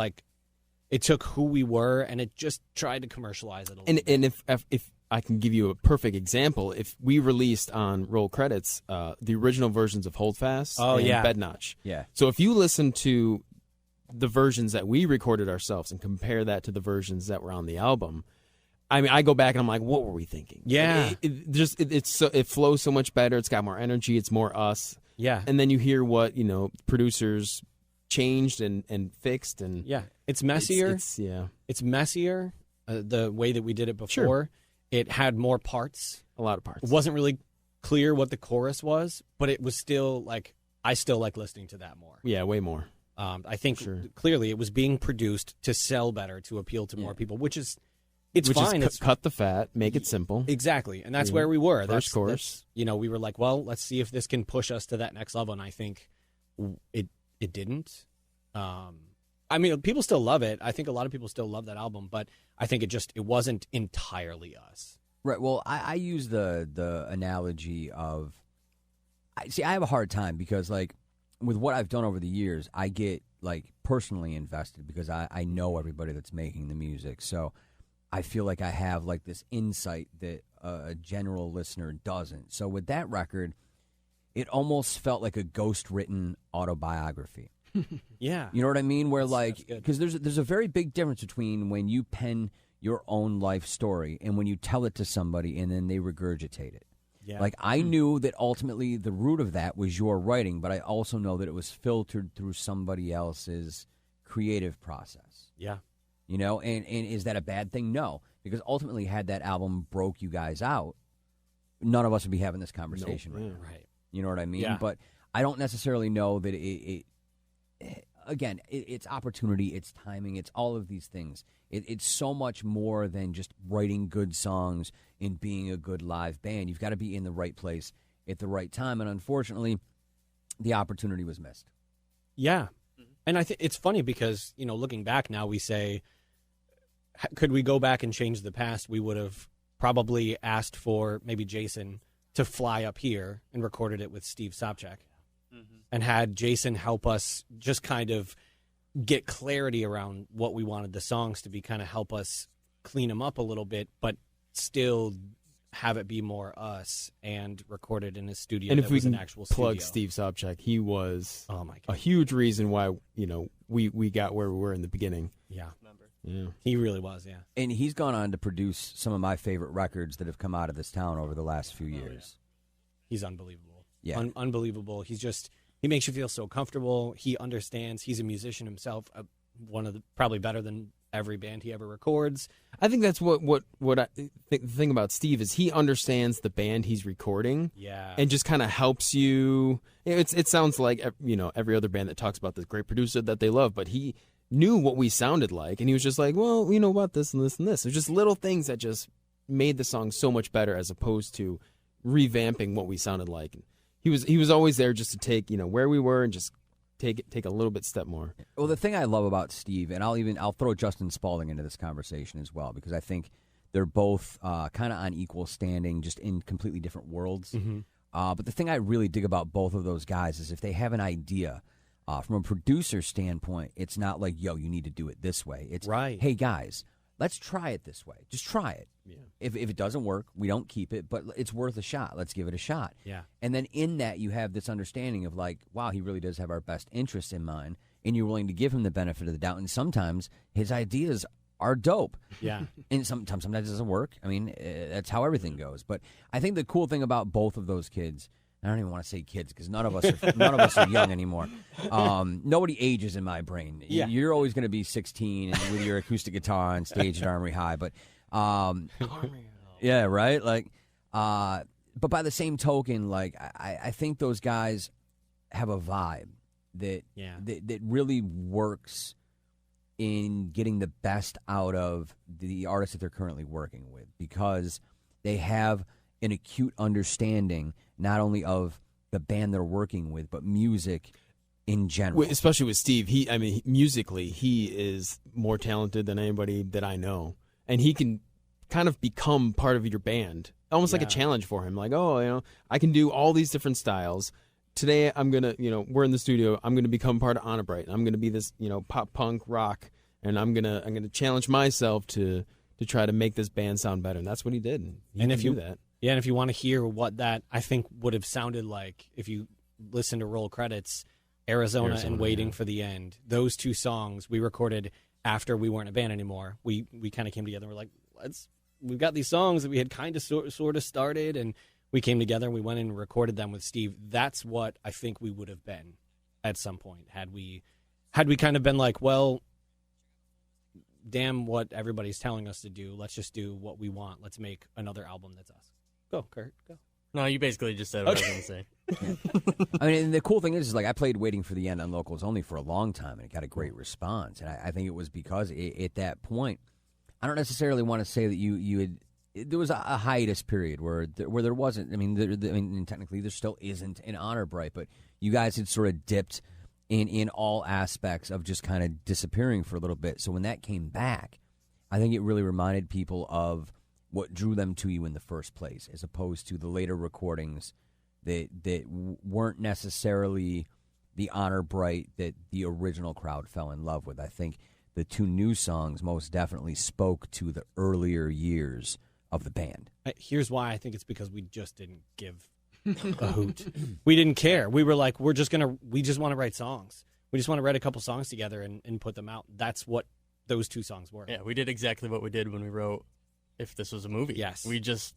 who we were and it just tried to commercialize it a little bit. And if I can give you a perfect example, if we released on roll credits the original versions of Hold Fast and Bed Notch. Yeah. So if you listen to the versions that we recorded ourselves and compare that to the versions that were on the album, I mean, I go back and I'm like, what were we thinking? Yeah. It flows so much better. It's got more energy. It's more us. Yeah. And then you hear what, producers changed and fixed. And yeah. It's messier. It's messier the way that we did it before. Sure. It had more parts. A lot of parts. It wasn't really clear what the chorus was, but it was still like, I still like listening to that more. Yeah, way more. I think clearly it was being produced to sell better, to appeal to more people, which is, it's fine. Is cut the fat, make it simple. Exactly. And that's where we were. First course. We were like, well, let's see if this can push us to that next level. And I think it didn't. I mean, people still love it. I think a lot of people still love that album, but I think it wasn't entirely us. Right. Well, I use the analogy of, I have a hard time because, like, with what I've done over the years, I get, like, personally invested because I know everybody that's making the music. So I feel like I have, like, this insight that a general listener doesn't. So with that record, it almost felt like a ghost-written autobiography. Yeah. You know what I mean? Where, like, because there's a very big difference between when you pen your own life story and when you tell it to somebody and then they regurgitate it. Yeah. Like, I knew that ultimately the root of that was your writing, but I also know that it was filtered through somebody else's creative process. Yeah. And is that a bad thing? No. Because ultimately, had that album broke you guys out, none of us would be having this conversation right now. Right. You know what I mean? Yeah. But I don't necessarily know that again, it's opportunity, it's timing, it's all of these things. It's so much more than just writing good songs and being a good live band. You've got to be in the right place at the right time, and unfortunately, the opportunity was missed. Yeah. And I think it's funny because, looking back now, we say, could we go back and change the past? We would have probably asked for maybe Jason to fly up here and recorded it with Steve Sobchak and had Jason help us just kind of get clarity around what we wanted the songs to be, kind of help us clean them up a little bit, but still have it be more us and recorded in his studio. And that if we was can an actual plug studio. Steve Sobchak, he was Oh my a God. huge reason why we got where we were in the beginning. Yeah. Yeah. He really was, yeah. And he's gone on to produce some of my favorite records that have come out of this town over the last few years. He's unbelievable. Yeah. Unbelievable. He makes you feel so comfortable. He understands. He's a musician himself. One of the probably better than every band he ever records. I think that's what I the thing about Steve is he understands the band he's recording. Yeah. And just kind of helps you. It sounds like every other band that talks about this great producer that they love, but he knew what we sounded like, and he was just like, well, you know what, this and this and this. It was just little things that just made the song so much better as opposed to revamping what we sounded like. He was always there just to take where we were and just take a little bit step more. Well, the thing I love about Steve, and I'll throw Justin Spalding into this conversation as well, because I think they're both kind of on equal standing, just in completely different worlds. But the thing I really dig about both of those guys is if they have an idea, from a producer standpoint, it's not like, yo, you need to do it this way. It's, Right. Hey, guys, let's try it this way. Just try it. Yeah. If it doesn't work, we don't keep it, but it's worth a shot. Let's give it a shot. Yeah. And then in that, you have this understanding of like, wow, he really does have our best interests in mind, and you're willing to give him the benefit of the doubt. And sometimes his ideas are dope. Yeah. And sometimes it doesn't work. I mean, that's how everything goes. But I think the cool thing about both of those kids, I don't even want to say kids because none of us are young anymore. Nobody ages in my brain. Yeah. You're always going to be 16 and with your acoustic guitar on stage at Armory High. But yeah, right. Like, but by the same token, like I think those guys have a vibe that that really works in getting the best out of the artists that they're currently working with, because they have an acute understanding not only of the band they're working with, but music in general. Especially with Steve, musically, he is more talented than anybody that I know, and he can kind of become part of your band, almost like a challenge for him. Like, I can do all these different styles. Today, I'm gonna, we're in the studio. I'm gonna become part of Honor Bright. I'm gonna be this, pop punk rock, and I'm gonna challenge myself to try to make this band sound better. And that's what he did. And if you do that. Yeah, and if you want to hear what that, I think, would have sounded like if you listen to roll credits, Arizona and Waiting for the End, those two songs we recorded after we weren't a band anymore. We kind of came together and we're like, we've got these songs that we had kind of sort of started, and we came together and we went in and recorded them with Steve. That's what I think we would have been at some point had we kind of been like, well, damn what everybody's telling us to do. Let's just do what we want. Let's make another album that's us. Go, Kurt, go. No, you basically just said what I was going to say. I mean, and the cool thing is like I played Waiting for the End on Locals Only for a long time, and it got a great response. And I think it was because at that point, I don't necessarily want to say that you had. There was a hiatus period where there wasn't. I mean, and technically there still isn't an Honor Bright, but you guys had sort of dipped in all aspects of just kind of disappearing for a little bit. So when that came back, I think it really reminded people of what drew them to you in the first place, as opposed to the later recordings that weren't necessarily the Honor Bright that the original crowd fell in love with. I think the two new songs most definitely spoke to the earlier years of the band. Here's why. I think it's because we just didn't give a hoot. We didn't care. We were like, we just want to write songs. We just want to write a couple songs together and put them out. That's what those two songs were. Yeah, we did exactly what we did when we wrote If This Was a Movie. Yes. We just,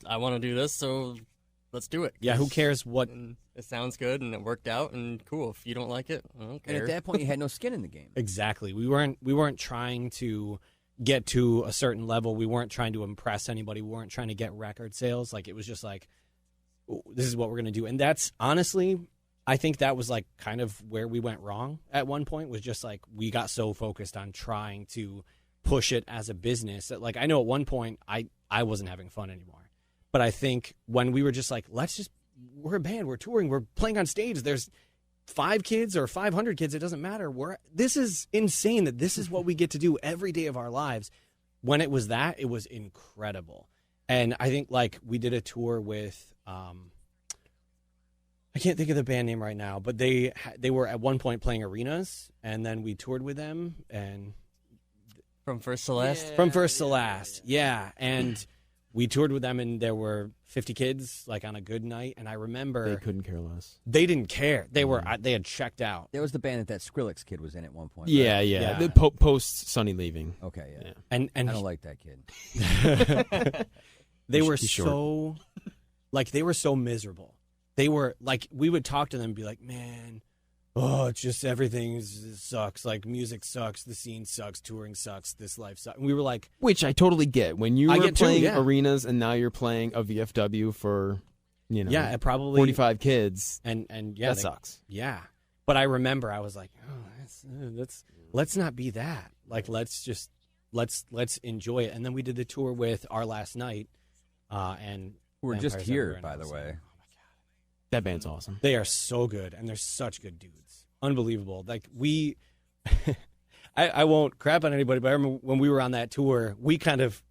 I want to do this, so let's do it. Yeah, who cares what? And it sounds good, and it worked out, and cool. If you don't like it, I don't care. And at that point, you had no skin in the game. Exactly. We weren't trying to get to a certain level. We weren't trying to impress anybody. We weren't trying to get record sales. Like, it was just like, this is what we're going to do. And that's honestly, I think that was like kind of where we went wrong at one point, was just like we got so focused on trying to push it as a business that, like, I know at one point I wasn't having fun anymore. But I think when we were just like, we're a band, we're touring, we're playing on stage, there's 5 kids or 500 kids, it doesn't matter. This is insane that this is what we get to do every day of our lives. When it was that, it was incredible. And I think, like, we did a tour with, I can't think of the band name right now, but they were at one point playing arenas, and then we toured with them, and From First to Last? from first to last, yeah. And we toured with them, and there were 50 kids, like, on a good night. And I remember They couldn't care less. they didn't care. They had checked out. There was the band that Skrillex kid was in at one point. Yeah, right? yeah. Yeah. The post Sonny leaving. Okay, yeah. Yeah. And I don't like that kid. they were He's short. so, like, they were so miserable. They were like, we would talk to them and be like, man, oh, it's just everything sucks. Like, music sucks, the scene sucks, touring sucks, this life sucks. And we were like, Which I totally get. When you I were get too, playing yeah. arenas and now you're playing a VFW for, yeah, it probably 45 kids, and yeah, that sucks. Yeah, but I remember I was like, oh, let's not be that. Like, let's enjoy it. And then we did the tour with Our Last Night, and We're just Vampires here, Everywhere, and by I the was way. like, That band's awesome. they are so good, and they're such good dudes. Unbelievable. Like, we, I won't crap on anybody, but I remember when we were on that tour, we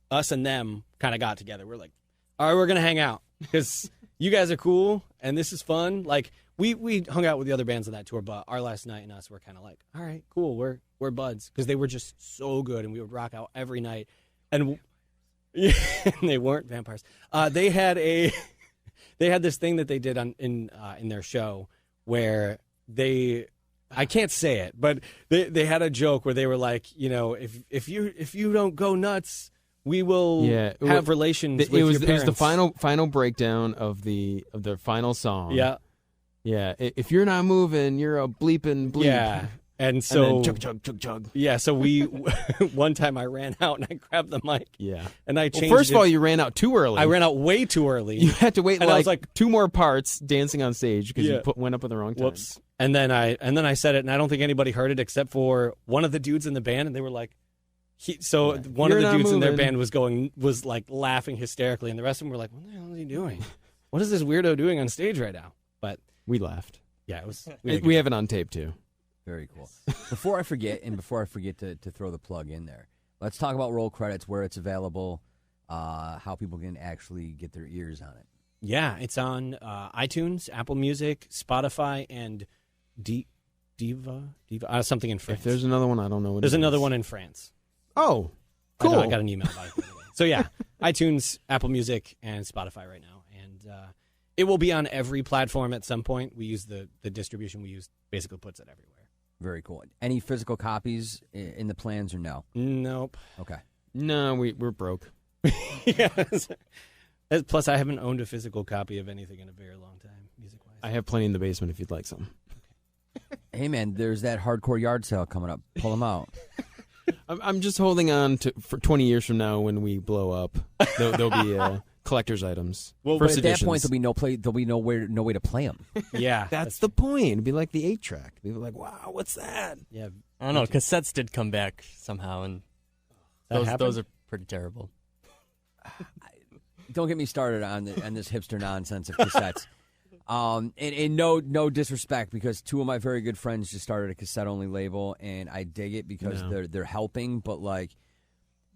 us and them kind of got together. We're like, all right, we're going to hang out because you guys are cool, and this is fun. Like, we hung out with the other bands on that tour, but Our Last Night and us were kind of like, all right, cool, we're buds, because they were just so good, and we would rock out every night. And they weren't vampires. They had this thing that they did in their show where I can't say it, but they had a joke where they were like, if you don't go nuts, we will have relations with your parents. It was the final breakdown of their final song. Yeah. Yeah. If you're not moving, you're a bleeping bleep. Yeah. And so and then chug, chug, chug, chug. Yeah, so we one time I ran out and I grabbed the mic. Yeah. And I changed First of all, it. you ran out too early. I ran out way too early. You had to wait And I was like 2 more parts dancing on stage because Yeah. you went up at the wrong time. Whoops. And then I said it, and I don't think anybody heard it except for one of the dudes in the band, and they were like, one of You're the not dudes in their moving. band was like laughing hysterically, and the rest of them were like, what the hell is he doing? What is this weirdo doing on stage right now? But We laughed. yeah, it was. We have it on tape too. Very cool. Before I forget to throw the plug in there, let's talk about Roll Credits, where it's available, how people can actually get their ears on it. Yeah, it's on iTunes, Apple Music, Spotify, and Diva, something in France. If there's another one, I don't know what There's it is. another one in France. Oh, cool. I got an email about it the other day. So yeah, iTunes, Apple Music, and Spotify right now, and it will be on every platform at some point. We use the distribution we use basically puts it everywhere. Very cool. Any physical copies in the plans or no? Nope. Okay. No, we're broke. Yes. Plus, I haven't owned a physical copy of anything in a very long time, music-wise. I have plenty in the basement if you'd like some. Hey, man, there's that hardcore yard sale coming up. Pull them out. I'm just holding on for 20 years from now when we blow up. There'll be collector's items. Well, But First at that editions. point, there'll be no way to play them. Yeah, That's the point. It'd be like the 8-track. People are like, wow, what's that? yeah. I don't know. Cassettes did come back somehow, and That happened? those are pretty terrible. Don't get me started on this hipster nonsense of cassettes. And no disrespect, because 2 of my very good friends just started a cassette-only label, and I dig it because No. they're helping, but like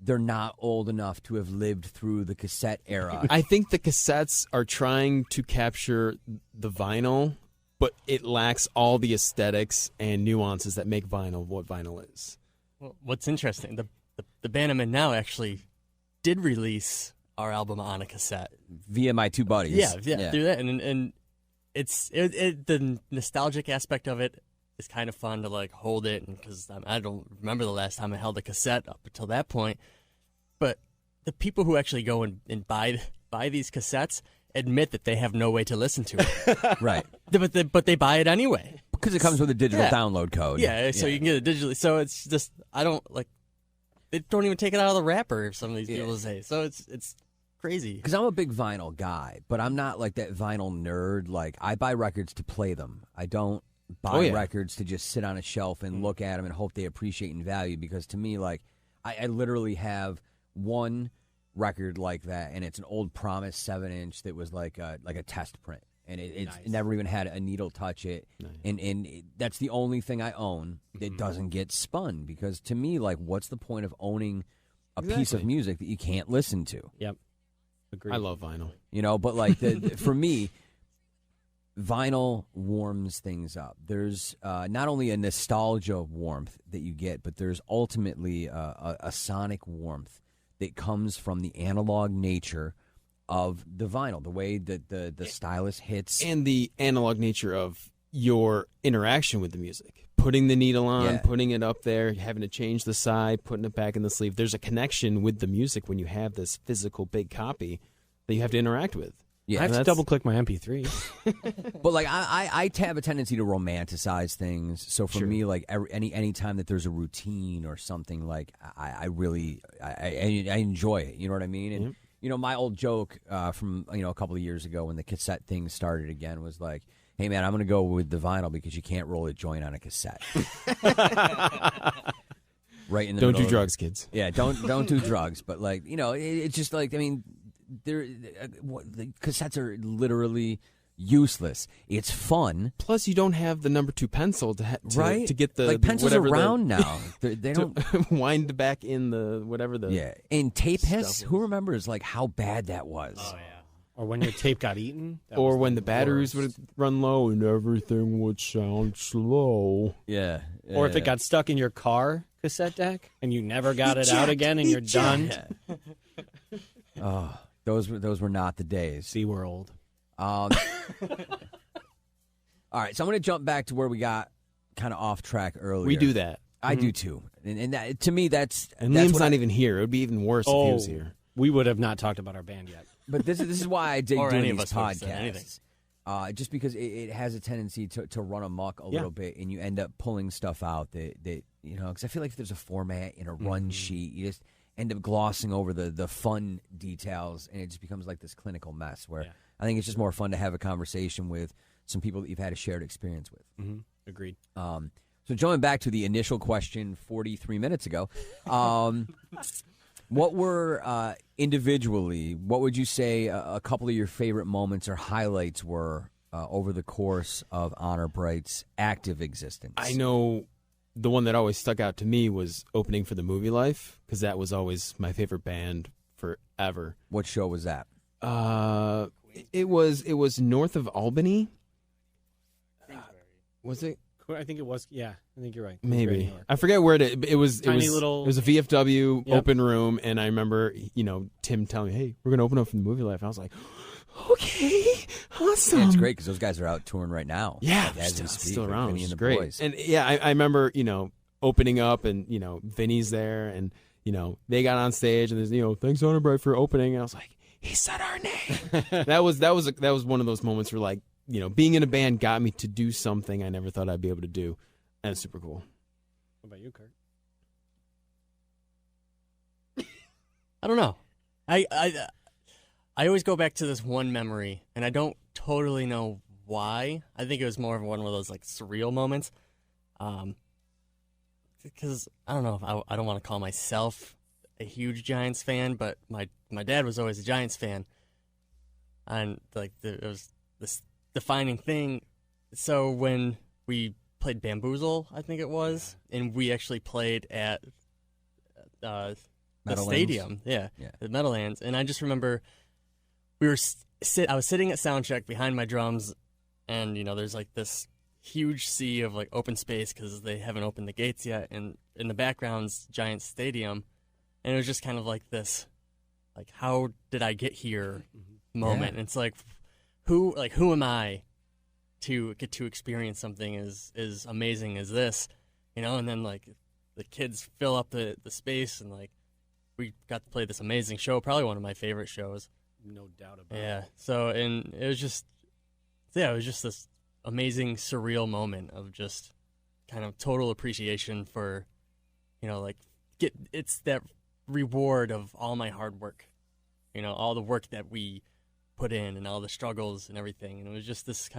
they're not old enough to have lived through the cassette era. I think the cassettes are trying to capture the vinyl, but it lacks all the aesthetics and nuances that make vinyl what vinyl is. Well, what's interesting, the band I'm in now actually did release our album on a cassette. Via my 2 buddies. Yeah, through that, and it's the nostalgic aspect of it is kind of fun to like hold it, because I don't remember the last time I held a cassette up until that point. But the people who actually go and buy these cassettes admit that they have no way to listen to it, Right. but they buy it anyway. Because it comes with a digital Yeah. download code. Yeah, so you can get it digitally. So it's just, I don't like, they don't even take it out of the wrapper, some of these people say. So it's crazy. Because I'm a big vinyl guy, but I'm not like that vinyl nerd. Like, I buy records to play them. I don't buy records to just sit on a shelf and look at them and hope they appreciate in value. Because to me, like, I literally have one record like that, and it's an old Promise 7-inch that was like a test print, and it never even had a needle touch it. And that's the only thing I own that doesn't get spun. Because to me, like, what's the point of owning a piece of music that you can't listen to? Yep. Agreed. I love vinyl. You know, but like for me, vinyl warms things up. There's not only a nostalgia warmth that you get, but there's ultimately a sonic warmth that comes from the analog nature of the vinyl, the way that the stylus hits. And the analog nature of your interaction with the music. Putting the needle on, putting it up there, having to change the side, putting it back in the sleeve. There's a connection with the music when you have this physical big copy that you have to interact with. Yeah, I have to double-click my MP3. But, like, I have a tendency to romanticize things. So for me, like, any time that there's a routine or something, like, I really enjoy it. You know what I mean? And, you know, my old joke from, you know, a couple of years ago when the cassette thing started again was like, hey, man, I'm going to go with the vinyl because you can't roll a joint on a cassette. Right in the Don't middle do drugs, kids. Yeah, don't do drugs. But, like, you know, it's just like, I mean, the cassettes are literally useless. It's fun. Plus, you don't have the number 2 pencil to get the like pencils are round now. They don't wind back in the whatever the And tape hiss. Who remembers like how bad that was? Oh yeah. Or when your tape got eaten. Or when the batteries would run low and everything would sound slow. Yeah. Or if it got stuck in your car cassette deck and you never got it out again and you're done. Oh, those were not the days. SeaWorld. All right, so I'm going to jump back to where we got kind of off track earlier. We do that. I do too, and that, to me, that's Liam's not even here. It would be even worse if he was here. We would have not talked about our band yet. But this is why I dig Or doing any of these us would have said podcasts. Just because it has a tendency to run amok a little bit, and you end up pulling stuff out that you know. Because I feel like if there's a format in a run sheet, you just end up glossing over the fun details, and it just becomes like this clinical mess. Where I think it's just more fun to have a conversation with some people that you've had a shared experience with. Mm-hmm. Agreed. So going back to the initial question 43 minutes ago, what were individually, what would you say a couple of your favorite moments or highlights were over the course of Honor Bright's active existence? I know the one that always stuck out to me was opening for the Movie Life, because that was always my favorite band forever. What show was that? It was north of Albany. Was it? I think it was. Yeah, I think you're right. Maybe I forget where it was. Tiny it was little. It was a VFW open room, and I remember Tim telling me, "Hey, we're gonna open up for the Movie Life." And I was like, "Okay, awesome." Yeah, it's great because those guys are out touring right now. Yeah, like, as we speak, still around. Vinny and It's the great. boys. And I remember opening up, and Vinny's there, and they got on stage, and there's thanks Honor Bright for opening, and I was like, he said our name. that was one of those moments where, like, being in a band got me to do something I never thought I'd be able to do. And it's super cool. What about you, Kurt? I don't know. I always go back to this one memory, and I don't totally know why. I think it was more of one of those like surreal moments. Because I don't know if I don't want to call myself a huge Giants fan, but my dad was always a Giants fan, and like it was this defining thing. So when we played Bamboozle, I think it was, and we actually played at the stadium, the Meadowlands, and I just remember we were I was sitting at soundcheck behind my drums, and there's like this huge sea of like open space because they haven't opened the gates yet, and in the background's Giants Stadium, and it was just kind of like this, like, how did I get here moment? And it's like, who am I to get to experience something as amazing as this, and then like the kids fill up the space, and like we got to play this amazing show, probably one of my favorite shows. No doubt about it. Yeah. So, and it was just this amazing, surreal moment of just kind of total appreciation for, like it's that reward of all my hard work, you know, all the work that we put in and all the struggles and everything. And it was just this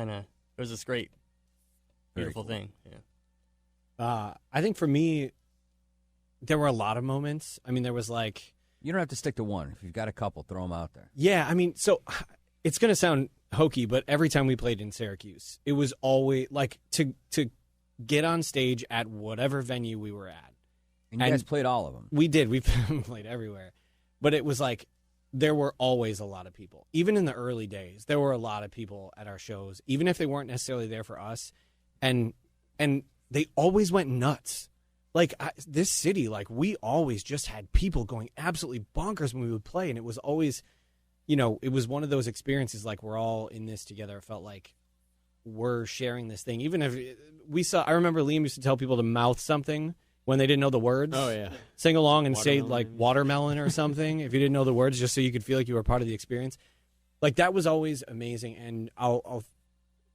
great, beautiful thing. Yeah. I think for me, there were a lot of moments. I mean, there was like... You don't have to stick to one. If you've got a couple, throw them out there. Yeah, I mean, so it's going to sound hokey, but every time we played in Syracuse, it was always like to get on stage at whatever venue we were at. And you guys played all of them. We did. We played everywhere. But it was like there were always a lot of people. Even in the early days, there were a lot of people at our shows, even if they weren't necessarily there for us. And they always went nuts. Like, this city, like, we always just had people going absolutely bonkers when we would play. And it was always, you know, it was one of those experiences, like, we're all in this together. It felt like we're sharing this thing. Even if I remember Liam used to tell people to mouth something when they didn't know the words. Oh, yeah. Sing along and say, like, watermelon or something if you didn't know the words, just so you could feel like you were part of the experience. Like, that was always amazing. And I'll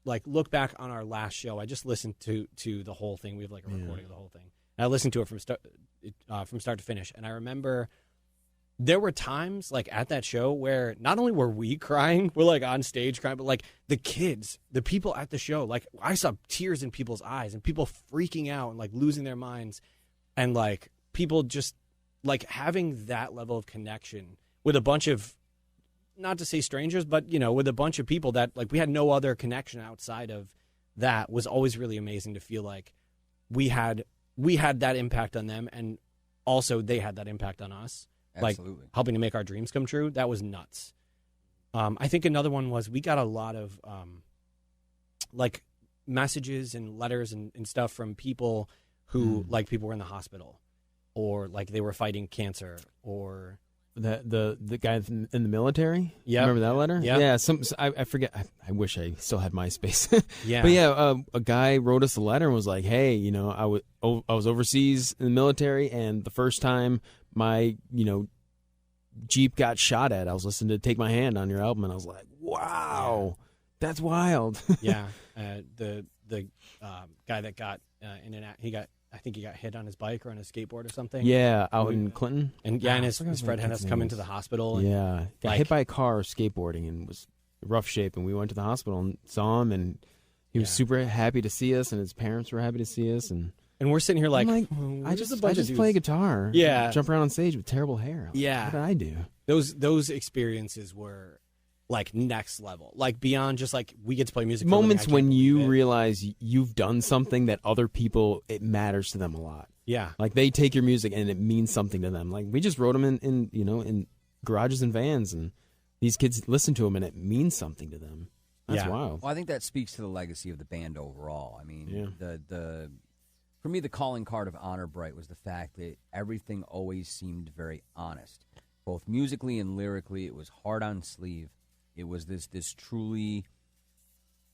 like, look back on our last show. I just listened to the whole thing. We have, like, a recording of the whole thing. And I listened to it from start to finish. And I remember there were times, like, at that show where not only were we crying, we're, like, on stage crying, but, like, the kids, the people at the show, like, I saw tears in people's eyes and people freaking out and, like, losing their minds. And, like, people just, like, having that level of connection with a bunch of, not to say strangers, but, you know, with a bunch of people that, like, we had no other connection outside of that was always really amazing to feel like we had that impact on them, and also they had that impact on us. Absolutely. Like, helping to make our dreams come true. That was nuts. I think another one was we got a lot of, like, messages and letters and stuff from people who, like, people were in the hospital, or, like, they were fighting cancer, or... The guy in the military? Yeah. Remember that letter? Yeah. Yeah, I forget. I wish I still had MySpace. Yeah. But yeah, a guy wrote us a letter and was like, hey, you know, I was overseas in the military, and the first time my, you know, Jeep got shot at, I was listening to Take My Hand on your album, and I was like, wow, that's wild. Yeah. The guy that got I think he got hit on his bike or on his skateboard or something. Yeah, out in Clinton. And yeah, and his friend had us come into the hospital. And, yeah, got like, hit by a car skateboarding and was in rough shape. And we went to the hospital and saw him, and he was super happy to see us, and his parents were happy to see us. And we're sitting here like, I just play guitar. Yeah, jump around on stage with terrible hair. Yeah, what did I do? Those experiences were like next level, like beyond just like we get to play music. Moments when you realize you've done something that other people, it matters to them a lot. Yeah, like they take your music and it means something to them. Like we just wrote them in garages and vans, and these kids listen to them and it means something to them. That's wild. Well, I think that speaks to the legacy of the band overall. I mean, for me, the calling card of Honor Bright was the fact that everything always seemed very honest, both musically and lyrically. It was hard on sleeve. It was this truly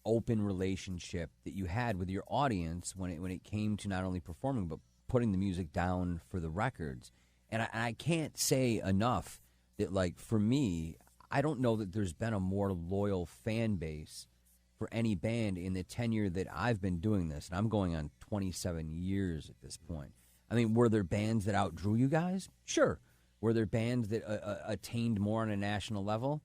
open relationship that you had with your audience when it came to not only performing but putting the music down for the records. And I can't say enough that, like, for me, I don't know that there's been a more loyal fan base for any band in the tenure that I've been doing this. And I'm going on 27 years at this point. I mean, were there bands that outdrew you guys? Sure. Were there bands that attained more on a national level?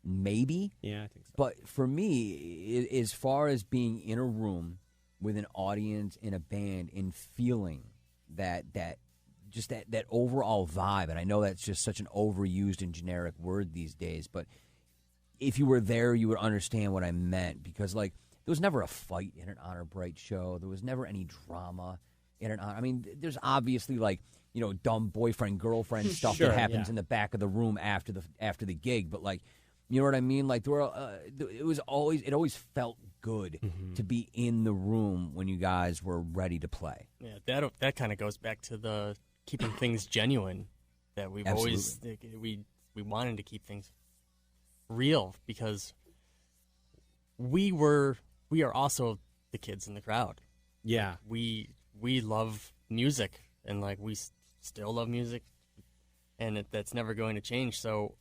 Maybe. Yeah, I think so. But for me, as far as being in a room with an audience in a band and feeling that overall vibe, and I know that's just such an overused and generic word these days, but if you were there, you would understand what I meant, because, like, there was never a fight in an Honor Bright show. There was never any drama in an Honor. I mean, there's obviously, like, you know, dumb boyfriend-girlfriend stuff that happens in the back of the room after the gig, but, like, you know what I mean? Like, there were, it always felt good to be in the room when you guys were ready to play. Yeah, that kind of goes back to the keeping things genuine that we've always we wanted to keep things real, because we are also the kids in the crowd. Yeah, we love music, and, like, we still love music, and that's never going to change. So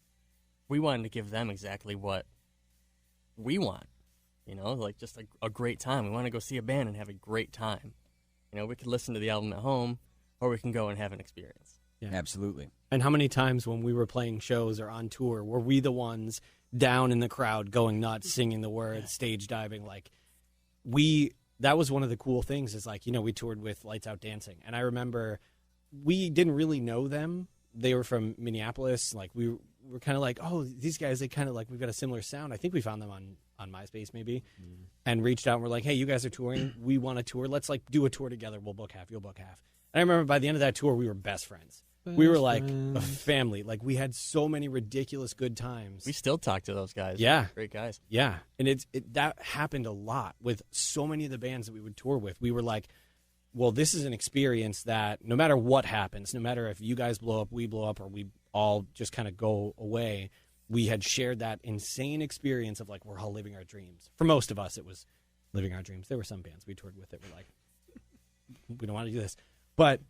we wanted to give them exactly what we want, you know, like just a great time. We want to go see a band and have a great time. You know, we could listen to the album at home, or we can go and have an experience. Yeah. Absolutely. And how many times when we were playing shows or on tour were we the ones down in the crowd going nuts, singing the words, stage diving? Like, that was one of the cool things is, like, we toured with Lights Out Dancing. And I remember we didn't really know them. They were from Minneapolis. Like, we were kind of like, oh, these guys, they kind of like, we've got a similar sound. I think we found them on MySpace maybe, and reached out and we're like, hey, you guys are touring. We want to tour. Let's like do a tour together. We'll book half. You'll book half. And I remember by the end of that tour, we were best friends. We were like a family. Like, we had so many ridiculous good times. We still talk to those guys. Yeah. Great guys. Yeah. And that happened a lot with so many of the bands that we would tour with. We were like, well, this is an experience that no matter what happens, no matter if you guys blow up, we blow up, or we all just kind of go away, we had shared that insane experience of, like, we're all living our dreams. For most of us, it was living our dreams. There were some bands we toured with that were like, we don't want to do this. But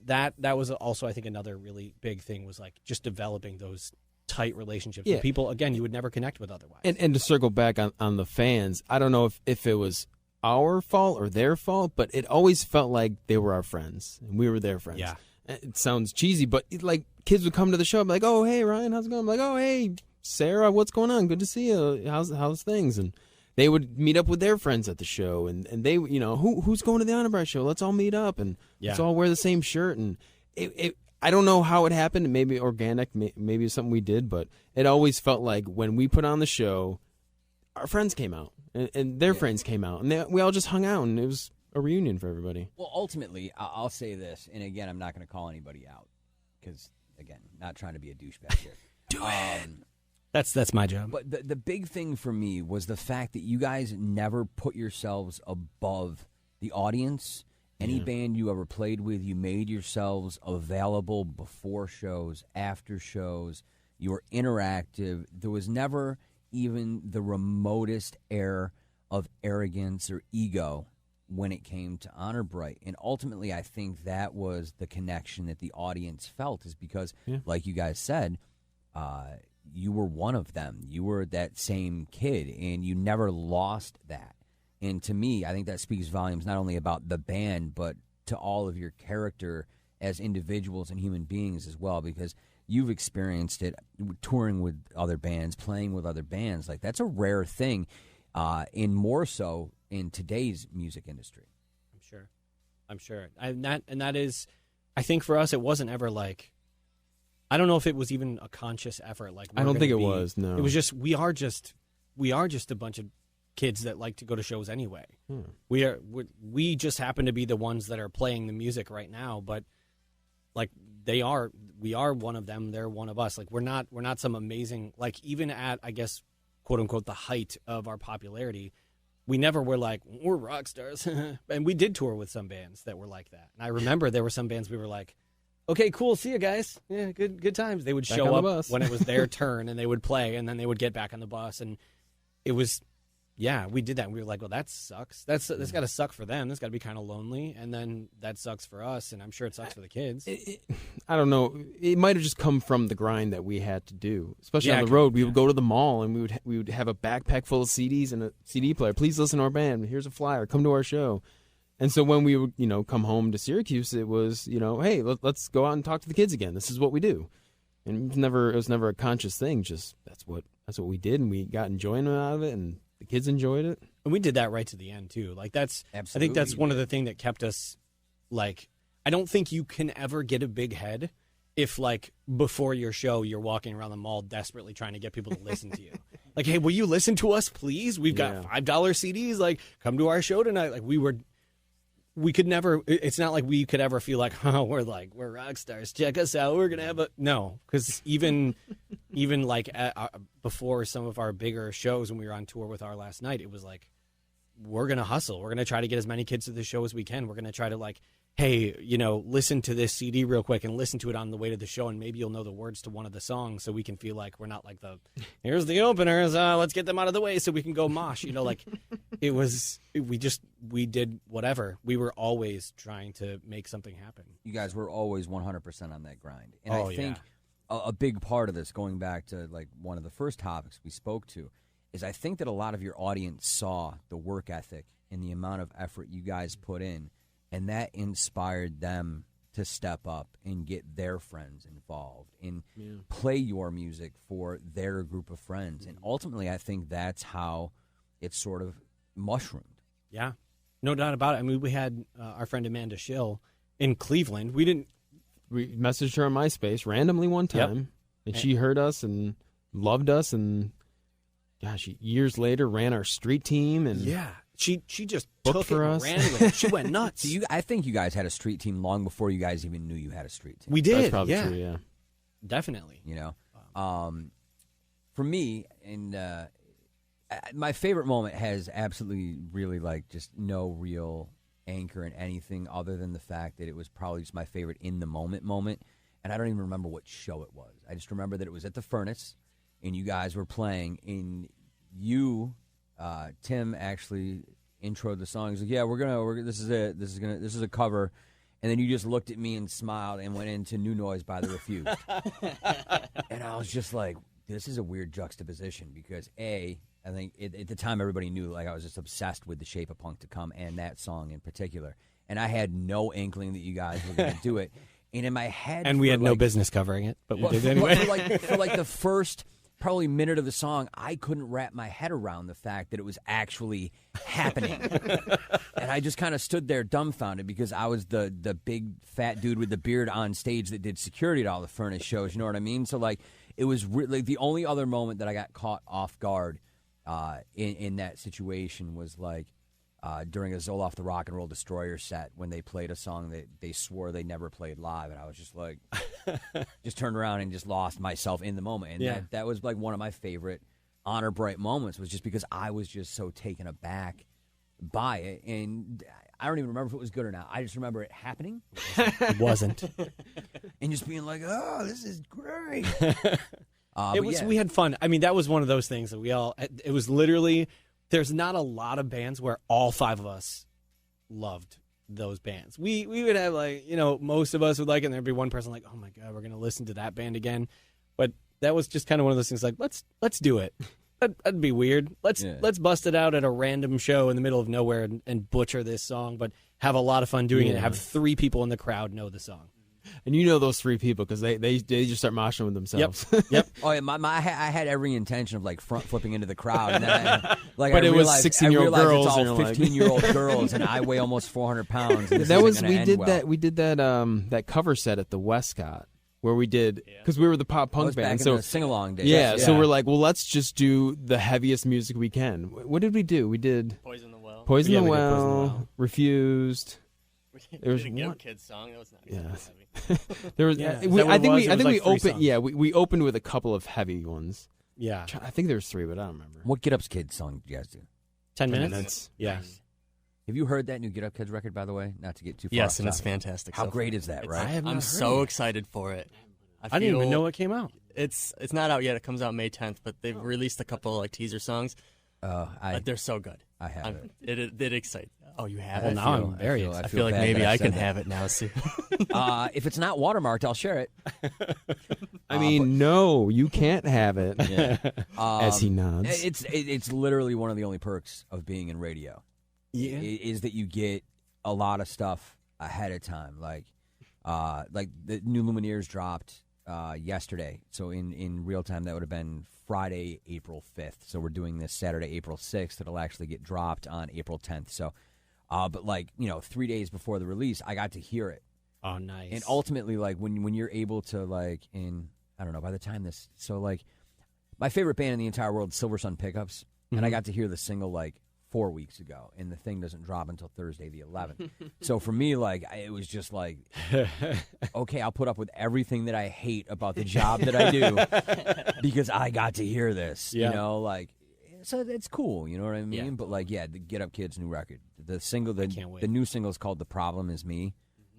that was also, I think, another really big thing was, like, just developing those tight relationships with people, again, you would never connect with otherwise. And to circle back on the fans, I don't know if it was our fault or their fault, but it always felt like they were our friends and we were their friends. Yeah. It sounds cheesy, but like, kids would come to the show and be like, oh, hey, Ryan, how's it going? I'm like, oh, hey, Sarah, what's going on? Good to see you. How's things? And they would meet up with their friends at the show, and they, who's going to the Honor Bar show? Let's all meet up, and let's all wear the same shirt. And I don't know how it happened. Maybe organic, maybe it's something we did, but it always felt like when we put on the show, our friends came out, and their friends came out, and we all just hung out, and it was a reunion for everybody. Well, ultimately, I'll say this, and again, I'm not going to call anybody out because, again, not trying to be a douchebag here. Do it. That's my job. But the big thing for me was the fact that you guys never put yourselves above the audience. Any band you ever played with, you made yourselves available before shows, after shows. You were interactive. There was never even the remotest air of arrogance or ego when it came to Honor Bright. And ultimately, I think that was the connection that the audience felt, is because, like you guys said, you were one of them. You were that same kid, and you never lost that. And to me, I think that speaks volumes not only about the band, but to all of your character as individuals and human beings as well, because you've experienced it touring with other bands, playing with other bands. Like, that's a rare thing, and more so in today's music industry. I'm sure. And that is, I think for us, it wasn't ever like, I don't know if it was even a conscious effort. Like, I don't think it was. No, it was just we are just a bunch of kids that like to go to shows anyway. We just happen to be the ones that are playing the music right now, but like we are one of them. They're one of us. Like, we're not some amazing, like, even at, I guess, quote unquote, the height of our popularity, we never were like, we're rock stars. And we did tour with some bands that were like that. And I remember there were some bands we were like, okay, cool, see you guys. Yeah, good times. They would show up when it was their turn, and they would play, and then they would get back on the bus, and it was, we did that. And we were like, well, that sucks. That's got to suck for them. That's got to be kind of lonely, and then that sucks for us, and I'm sure it sucks for the kids. I don't know. It might have just come from the grind that we had to do, especially on the road. We would go to the mall, and we would have a backpack full of CDs and a CD player. Please listen to our band. Here's a flyer. Come to our show. And so when we would, come home to Syracuse, it was, hey, let's go out and talk to the kids again. This is what we do. And it was never a conscious thing. Just that's what we did, and we got enjoyment out of it, and the kids enjoyed it. And we did that right to the end too. Like, that's absolutely, I think that's one of the things that kept us. Like, I don't think you can ever get a big head if, like, before your show you're walking around the mall desperately trying to get people to listen to you. Like, hey, will you listen to us, please? We've got $5 CDs. Like, come to our show tonight. Like, we could never, it's not like we could ever feel like, oh, we're rock stars. Check us out. We're going to have no, because even like before some of our bigger shows when we were on tour with Our Last Night, it was like, we're going to hustle. We're going to try to get as many kids to the show as we can. We're going to try to, like, hey, listen to this CD real quick and listen to it on the way to the show, and maybe you'll know the words to one of the songs, so we can feel like we're not like here's the openers, let's get them out of the way so we can go mosh. Like, we did whatever. We were always trying to make something happen. You guys were always 100% on that grind. And I think a big part of this, going back to, like, one of the first topics we spoke to, is I think that a lot of your audience saw the work ethic and the amount of effort you guys put in, and that inspired them to step up and get their friends involved and play your music for their group of friends. And ultimately, I think that's how it sort of mushroomed. Yeah, no doubt about it. I mean, we had our friend Amanda Schill in Cleveland. We messaged her on MySpace randomly one time, and she heard us and loved us, and gosh, years later ran our street team, and she just booked took for it us. and ran with it. She went nuts. So I think you guys had a street team long before you guys even knew you had a street team. We did. That's probably true. Yeah, definitely. You know, for me, and my favorite moment has absolutely really like just no real anchor in anything other than the fact that it was probably just my favorite in the moment. And I don't even remember what show it was. I just remember that it was at the Furnace, and you guys were playing, and you, Tim, actually introed the song. He's like, "Yeah, this is it. This is a cover." And then you just looked at me and smiled and went into New Noise by The Refused. And I was just like, this is a weird juxtaposition because I think at the time everybody knew like I was just obsessed with The Shape of Punk to Come and that song in particular. And I had no inkling that you guys were going to do it. And in my head, and we had no business covering it, but we did anyway. For the first probably minute of the song, I couldn't wrap my head around the fact that it was actually happening. And I just kind of stood there dumbfounded because I was the big fat dude with the beard on stage that did security at all the Furnace shows. You know what I mean? So like it was really the only other moment that I got caught off guard in that situation was like during a Zoloft the Rock and Roll Destroyer set when they played a song that they swore they never played live, and I was just like, just turned around and just lost myself in the moment. And that was like one of my favorite honor bright moments was just because I was just so taken aback by it, and I don't even remember if it was good or not. I just remember it happening. It wasn't. And just being like, oh, this is great. We had fun. I mean, that was one of those things that it was literally, there's not a lot of bands where all five of us loved those bands. We would have like, most of us would like it, and there'd be one person like, oh my God, we're going to listen to that band again. But that was just kind of one of those things like, let's do it. That'd be weird. Let's bust it out at a random show in the middle of nowhere and butcher this song, but have a lot of fun doing it. Have 3 people in the crowd know the song. And you know those 3 people because they just start moshing with themselves. Yep. Oh yeah, I had every intention of like front flipping into the crowd, and then but it was 16-year-old girls, it's all 15-year-old girls, and I weigh almost 400 pounds. And we did that cover set at the Westcott where we did because we were the pop punk band, so sing along days. Yeah, so we're like, well, let's just do the heaviest music we can. What did we do? We did Poison the Well. Poison the Well, Refused. There was one kid's song that was not heavy. There was. I think we opened. Yeah, we opened with a couple of heavy ones. Yeah, I think there was 3, but I don't remember. What Get Up's Kids song did you guys do? 10 minutes. Yeah. Have you heard that new Get Up Kids record, by the way? Not to get too far. Yes, and it's fantastic. How great is that, right? I'm so excited for it. I didn't even know it came out. It's not out yet. It comes out May 10th, but they've released a couple like teaser songs. They're so good. I have it. It excites. Oh, you have it? it? Now I'm very I feel like maybe I can have it now, too. If it's not watermarked, I'll share it. I mean, no, you can't have it. Yeah. As he nods. It's literally one of the only perks of being in radio. Yeah. Is that you get a lot of stuff ahead of time. Like the new Lumineers dropped yesterday. So in real time, that would have been Friday, April 5th. So we're doing this Saturday, April 6th. It'll actually get dropped on April 10th. So, but 3 days before the release, I got to hear it. Oh, nice. And ultimately, like when you're able to by the time this, so like my favorite band in the entire world, Silver Sun Pickups, and I got to hear the single like 4 weeks ago, and the thing doesn't drop until Thursday the 11th. So for me, like, it was just like, okay, I'll put up with everything that I hate about the job that I do because I got to hear this, so it's cool, you know what I mean? Yeah. But like, the Get Up Kids new record, the new single is called The Problem Is Me.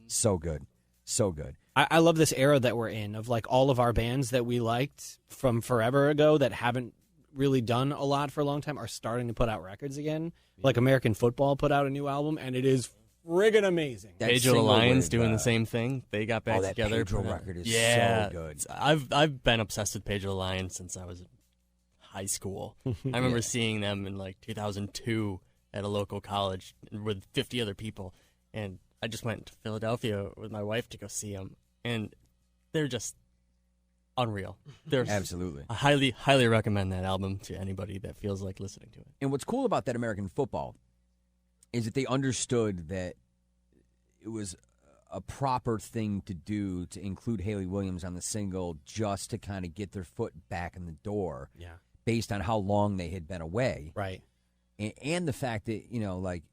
So good. So good. I love this era that we're in of like all of our bands that we liked from forever ago that haven't really done a lot for a long time are starting to put out records again. Like American Football put out a new album, and it is friggin' amazing. Pedro the Lions doing the same thing. They got back that together. Pedro record is so good. I've been obsessed with Pedro the Lions since I was in high school. I remember seeing them in like 2002 at a local college with 50 other people, and I just went to Philadelphia with my wife to go see them, and they're just unreal. They're Absolutely. I highly recommend that album to anybody that feels like listening to it. And what's cool about that American Football is that they understood that it was a proper thing to do to include Haley Williams on the single just to kind of get their foot back in the door based on how long they had been away. Right. And the fact that, like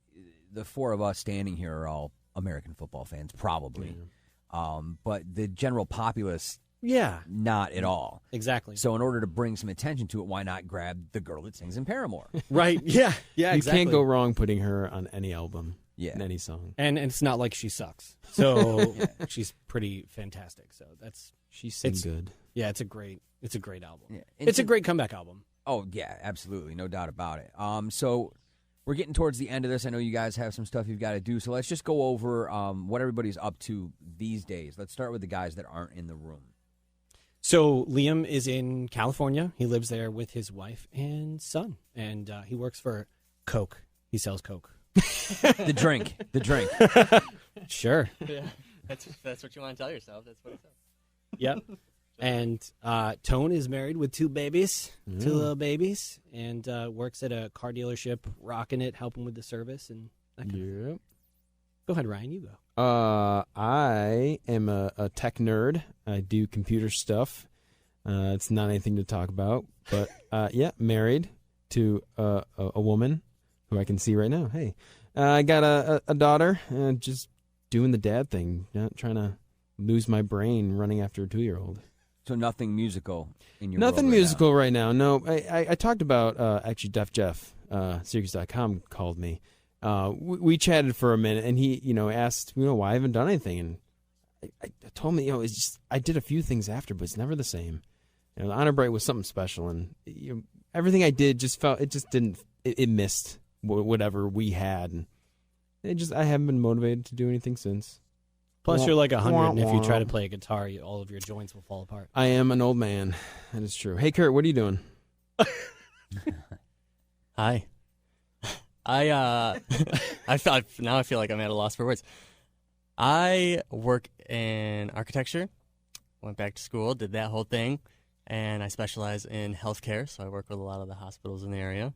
the four of us standing here are all American football fans, probably. But the general populace, not at all. Exactly. So in order to bring some attention to it, why not grab the girl that sings in Paramore? Right. Yeah. Yeah. You can't go wrong putting her on any album, in any song. And it's not like she sucks. So she's pretty fantastic. So She sings good. Yeah, it's a great album. Yeah. It's a great comeback album. Oh yeah, absolutely, no doubt about it. So we're getting towards the end of this. I know you guys have some stuff you've got to do. So let's just go over what everybody's up to these days. Let's start with the guys that aren't in the room. So Liam is in California. He lives there with his wife and son, and he works for Coke. He sells Coke. The drink. Sure. Yeah, that's what you want to tell yourself. That's what it says. Yep. And Tone is married with two little babies, and works at a car dealership, rocking it, helping with the service and that kind of thing. Go ahead, Ryan. You go. I am a tech nerd. I do computer stuff. It's not anything to talk about, but married to a woman who I can see right now. Hey, I got a daughter, just doing the dad thing, not trying to lose my brain running after a 2-year-old. So nothing musical in your Nothing world musical right now. No, I talked about actually Def Jeff, Syracuse.com called me. We chatted for a minute, and he asked why I haven't done anything, and I told him it's just I did a few things after, but it's never the same. The Honor Bright was something special, and everything I did just felt it missed whatever we had, and I haven't been motivated to do anything since. Plus, you're like 100, and if you try to play a guitar, all of your joints will fall apart. I am an old man. That is true. Hey, Kurt, what are you doing? Hi. I feel like I'm at a loss for words. I work in architecture. Went back to school, did that whole thing, and I specialize in healthcare. So I work with a lot of the hospitals in the area.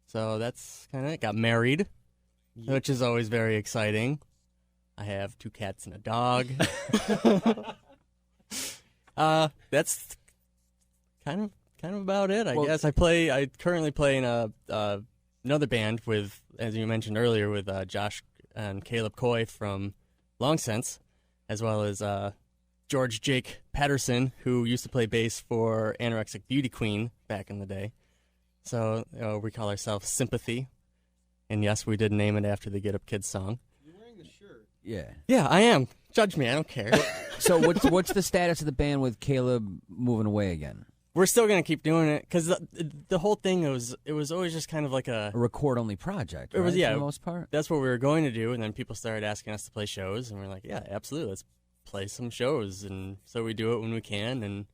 So that's kind of it. Got married, which is always very exciting. I have 2 cats and a dog. That's kind of about it, I guess. I currently play in another band with, as you mentioned earlier, with Josh and Caleb Coy from Long Sense, as well as George Jake Patterson, who used to play bass for Anorexic Beauty Queen back in the day. So we call ourselves Sympathy. And yes, we did name it after the Get Up Kids song. Yeah, I am. Judge me. I don't care. So what's the status of the band with Caleb moving away again? We're still gonna keep doing it because the whole thing it was always just kind of like a record only project. Right, it was for the most part. That's what we were going to do, and then people started asking us to play shows, and we're like, yeah, absolutely, let's play some shows, and so we do it when we can, and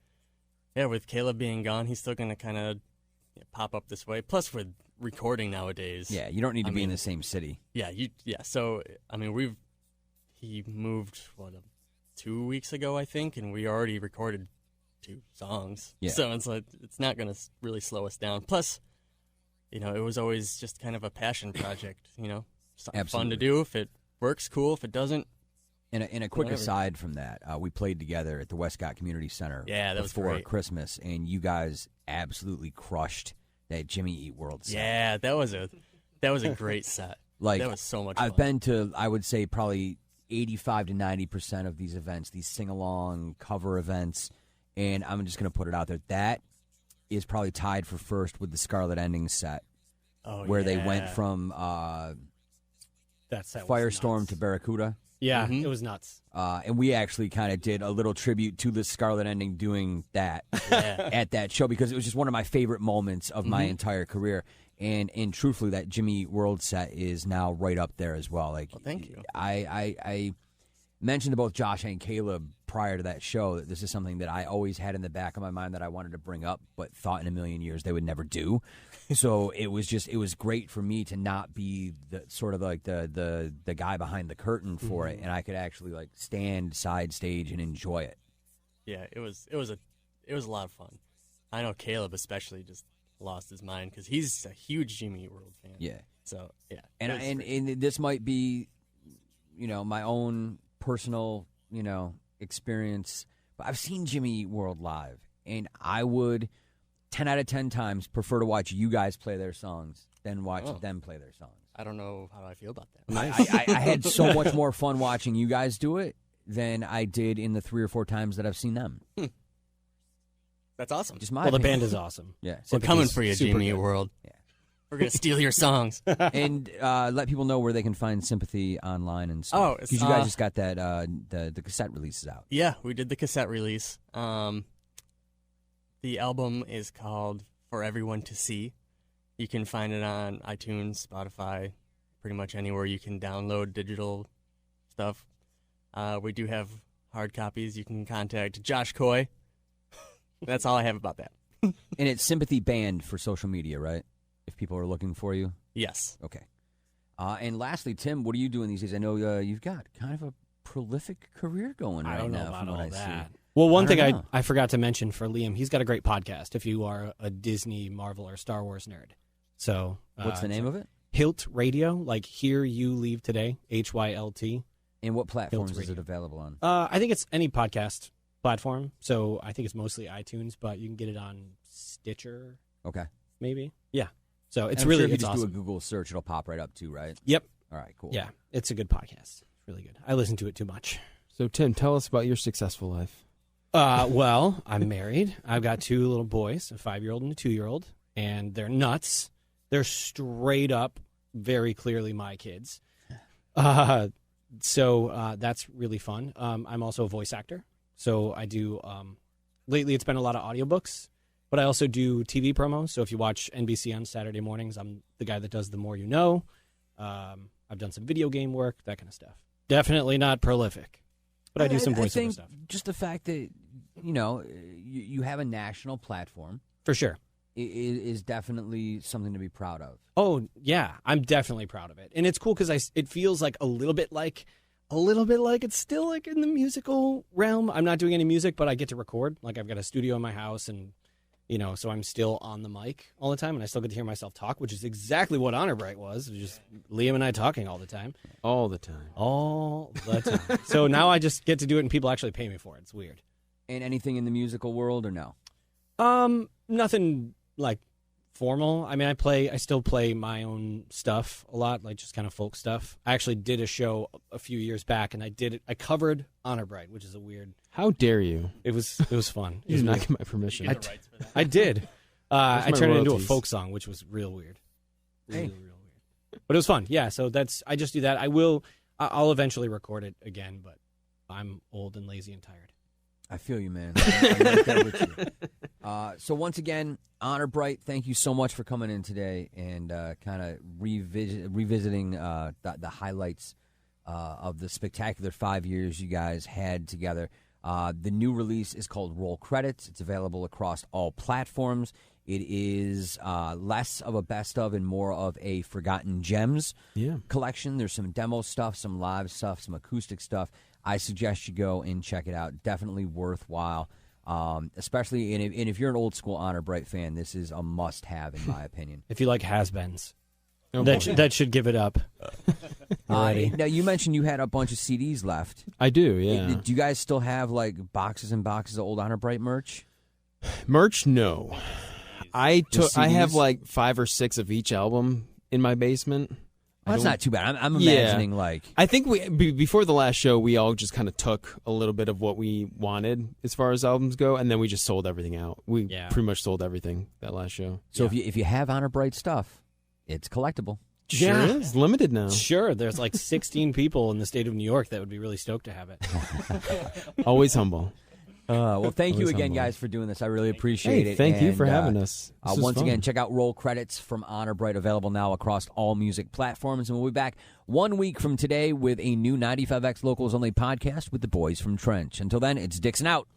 with Caleb being gone, he's still gonna kind of pop up this way. Plus, with recording nowadays, you don't need to be in the same city. So he moved 2 weeks ago, I think, and we already recorded 2 songs. Yeah. So it's like it's not going to really slow us down. Plus, it was always just kind of a passion project. Something fun to do. If it works, cool. If it doesn't, in a quick aside from that, we played together at the Westcott Community Center. Yeah, that was before great. Christmas, and you guys absolutely crushed that Jimmy Eat World set. Yeah, that was a great set. That was so much fun. I've been to, I would say, probably 85 to 90% of these events, these sing-along cover events, and I'm just going to put it out there. That is probably tied for first with the Scarlet Ending set, where they went from Firestorm to Barracuda. Yeah, It was nuts. And we actually kind of did a little tribute to the Scarlet Ending doing that at that show because it was just one of my favorite moments of my entire career. And truthfully, that Jimmy Eat World set is now right up there as well. Thank you. mentioned to both Josh and Caleb prior to that show that this is something that I always had in the back of my mind that I wanted to bring up, but thought in a million years they would never do. So it was great for me to not be the sort of like the guy behind the curtain for it, and I could actually like stand side stage and enjoy it. Yeah, it was a lot of fun. I know Caleb especially just lost his mind because he's a huge Jimmy Eat World fan. Yeah. So yeah, and this might be, my own personal, experience. But I've seen Jimmy Eat World live, and I would 10 out of 10 times prefer to watch you guys play their songs than watch them play their songs. I don't know how I feel about that. I had so much more fun watching you guys do it than I did in the 3 or 4 times that I've seen them. That's awesome. Just my Well, the opinion. band is awesome. Yeah. We're coming for you, super Jimmy Eat good. World. Yeah. We're gonna steal your songs. And let people know where they can find Sympathy online and stuff. Oh, it's, because you guys just got that the cassette releases out. Yeah, we did the cassette release. The album is called For Everyone to See. You can find it on iTunes, Spotify, pretty much anywhere you can download digital stuff. We do have hard copies. You can contact Josh Coy. That's all I have about that. And it's Sympathy Band for social media, right? If people are looking for you. Yes. Okay. And lastly, Tim, what are you doing these days? I know you've got kind of a prolific career going right I don't know now. about from what all I that. see. Well, one I thing don't know. I forgot to mention for Liam, he's got a great podcast if you are a Disney, Marvel, or Star Wars nerd. So What's the name of it? Hilt Radio, like Here You Leave Today, HYLT. And what platforms is Radio. it available on? I think it's any podcast platform. So I think it's mostly iTunes, but you can get it on Stitcher, Okay. maybe. Yeah. So it's And I'm really sure if you it's just awesome. do a Google search, it'll pop right up too, right? Yep. All right, cool. Yeah. It's a good podcast. It's really good. I listen to it too much. So, Tim, tell us about your successful life. Well, I'm married. I've got 2 little boys, a 5-year-old and a 2-year-old, and they're nuts. They're straight up, very clearly my kids. So that's really fun. I'm also a voice actor. So I do, lately it's been a lot of audiobooks, but I also do TV promos. So if you watch NBC on Saturday mornings, I'm the guy that does The More You Know. I've done some video game work, that kind of stuff. Definitely not prolific, but I do some I voiceover think stuff. just the fact that, you have a national platform For sure. is definitely something to be proud of. Oh yeah, I'm definitely proud of it, and it's cool because it feels like a little bit like it's still like in the musical realm. I'm not doing any music, but I get to record. Like I've got a studio in my house, and so I'm still on the mic all the time, and I still get to hear myself talk, which is exactly what Honor Bright was. It was just Liam and I talking all the time. All the time. All the time. So now I just get to do it, and people actually pay me for it. It's weird. And anything in the musical world or no? Nothing like formal. I mean, I still play my own stuff a lot, like just kind of folk stuff. I actually did a show a few years back, and I covered Honor Bright, which is a weird. How dare you? It was fun. You did not get my permission. I did. I my turned it into a royalties? folk song, which was real weird. Real Hey. weird. But it was fun. Yeah. So I just do that. I'll eventually record it again, but I'm old and lazy and tired. I feel you, man. I'm right there with you. So once again, Honor Bright, thank you so much for coming in today and kind of revisiting the highlights of the spectacular 5 years you guys had together. The new release is called Roll Credits. It's available across all platforms. It is less of a best of and more of a Forgotten Gems collection. There's some demo stuff, some live stuff, some acoustic stuff. I suggest you go and check it out. Definitely worthwhile. Especially, and if you're an old school Honor Bright fan, this is a must-have in my opinion. If you like has-beens, Oh, that should give it up. Already. Now, you mentioned you had a bunch of CDs left. I do, yeah. Do you guys still have like boxes and boxes of old Honor Bright merch? Merch, no. I have CDs? like 5 or 6 of each album in my basement. Well, that's not too bad. I'm Yeah. imagining like I think before the last show, we all just kind of took a little bit of what we wanted as far as albums go, and then we just sold everything out. We pretty much sold everything that last show. so. If you have Honor Bright stuff, it's collectible. Sure Yeah. is limited now. Sure, there's like 16 people in the state of New York that would be really stoked to have it. Always humble. Well, thank you Always again, humble. guys, for doing this. I really appreciate Hey, it. thank you for And, having us. This was Once fun. again, check out Roll Credits from Honor Bright, available now across all music platforms. And we'll be back 1 week from today with a new 95X Locals Only podcast with the boys from Trench. Until then, it's Dixon out.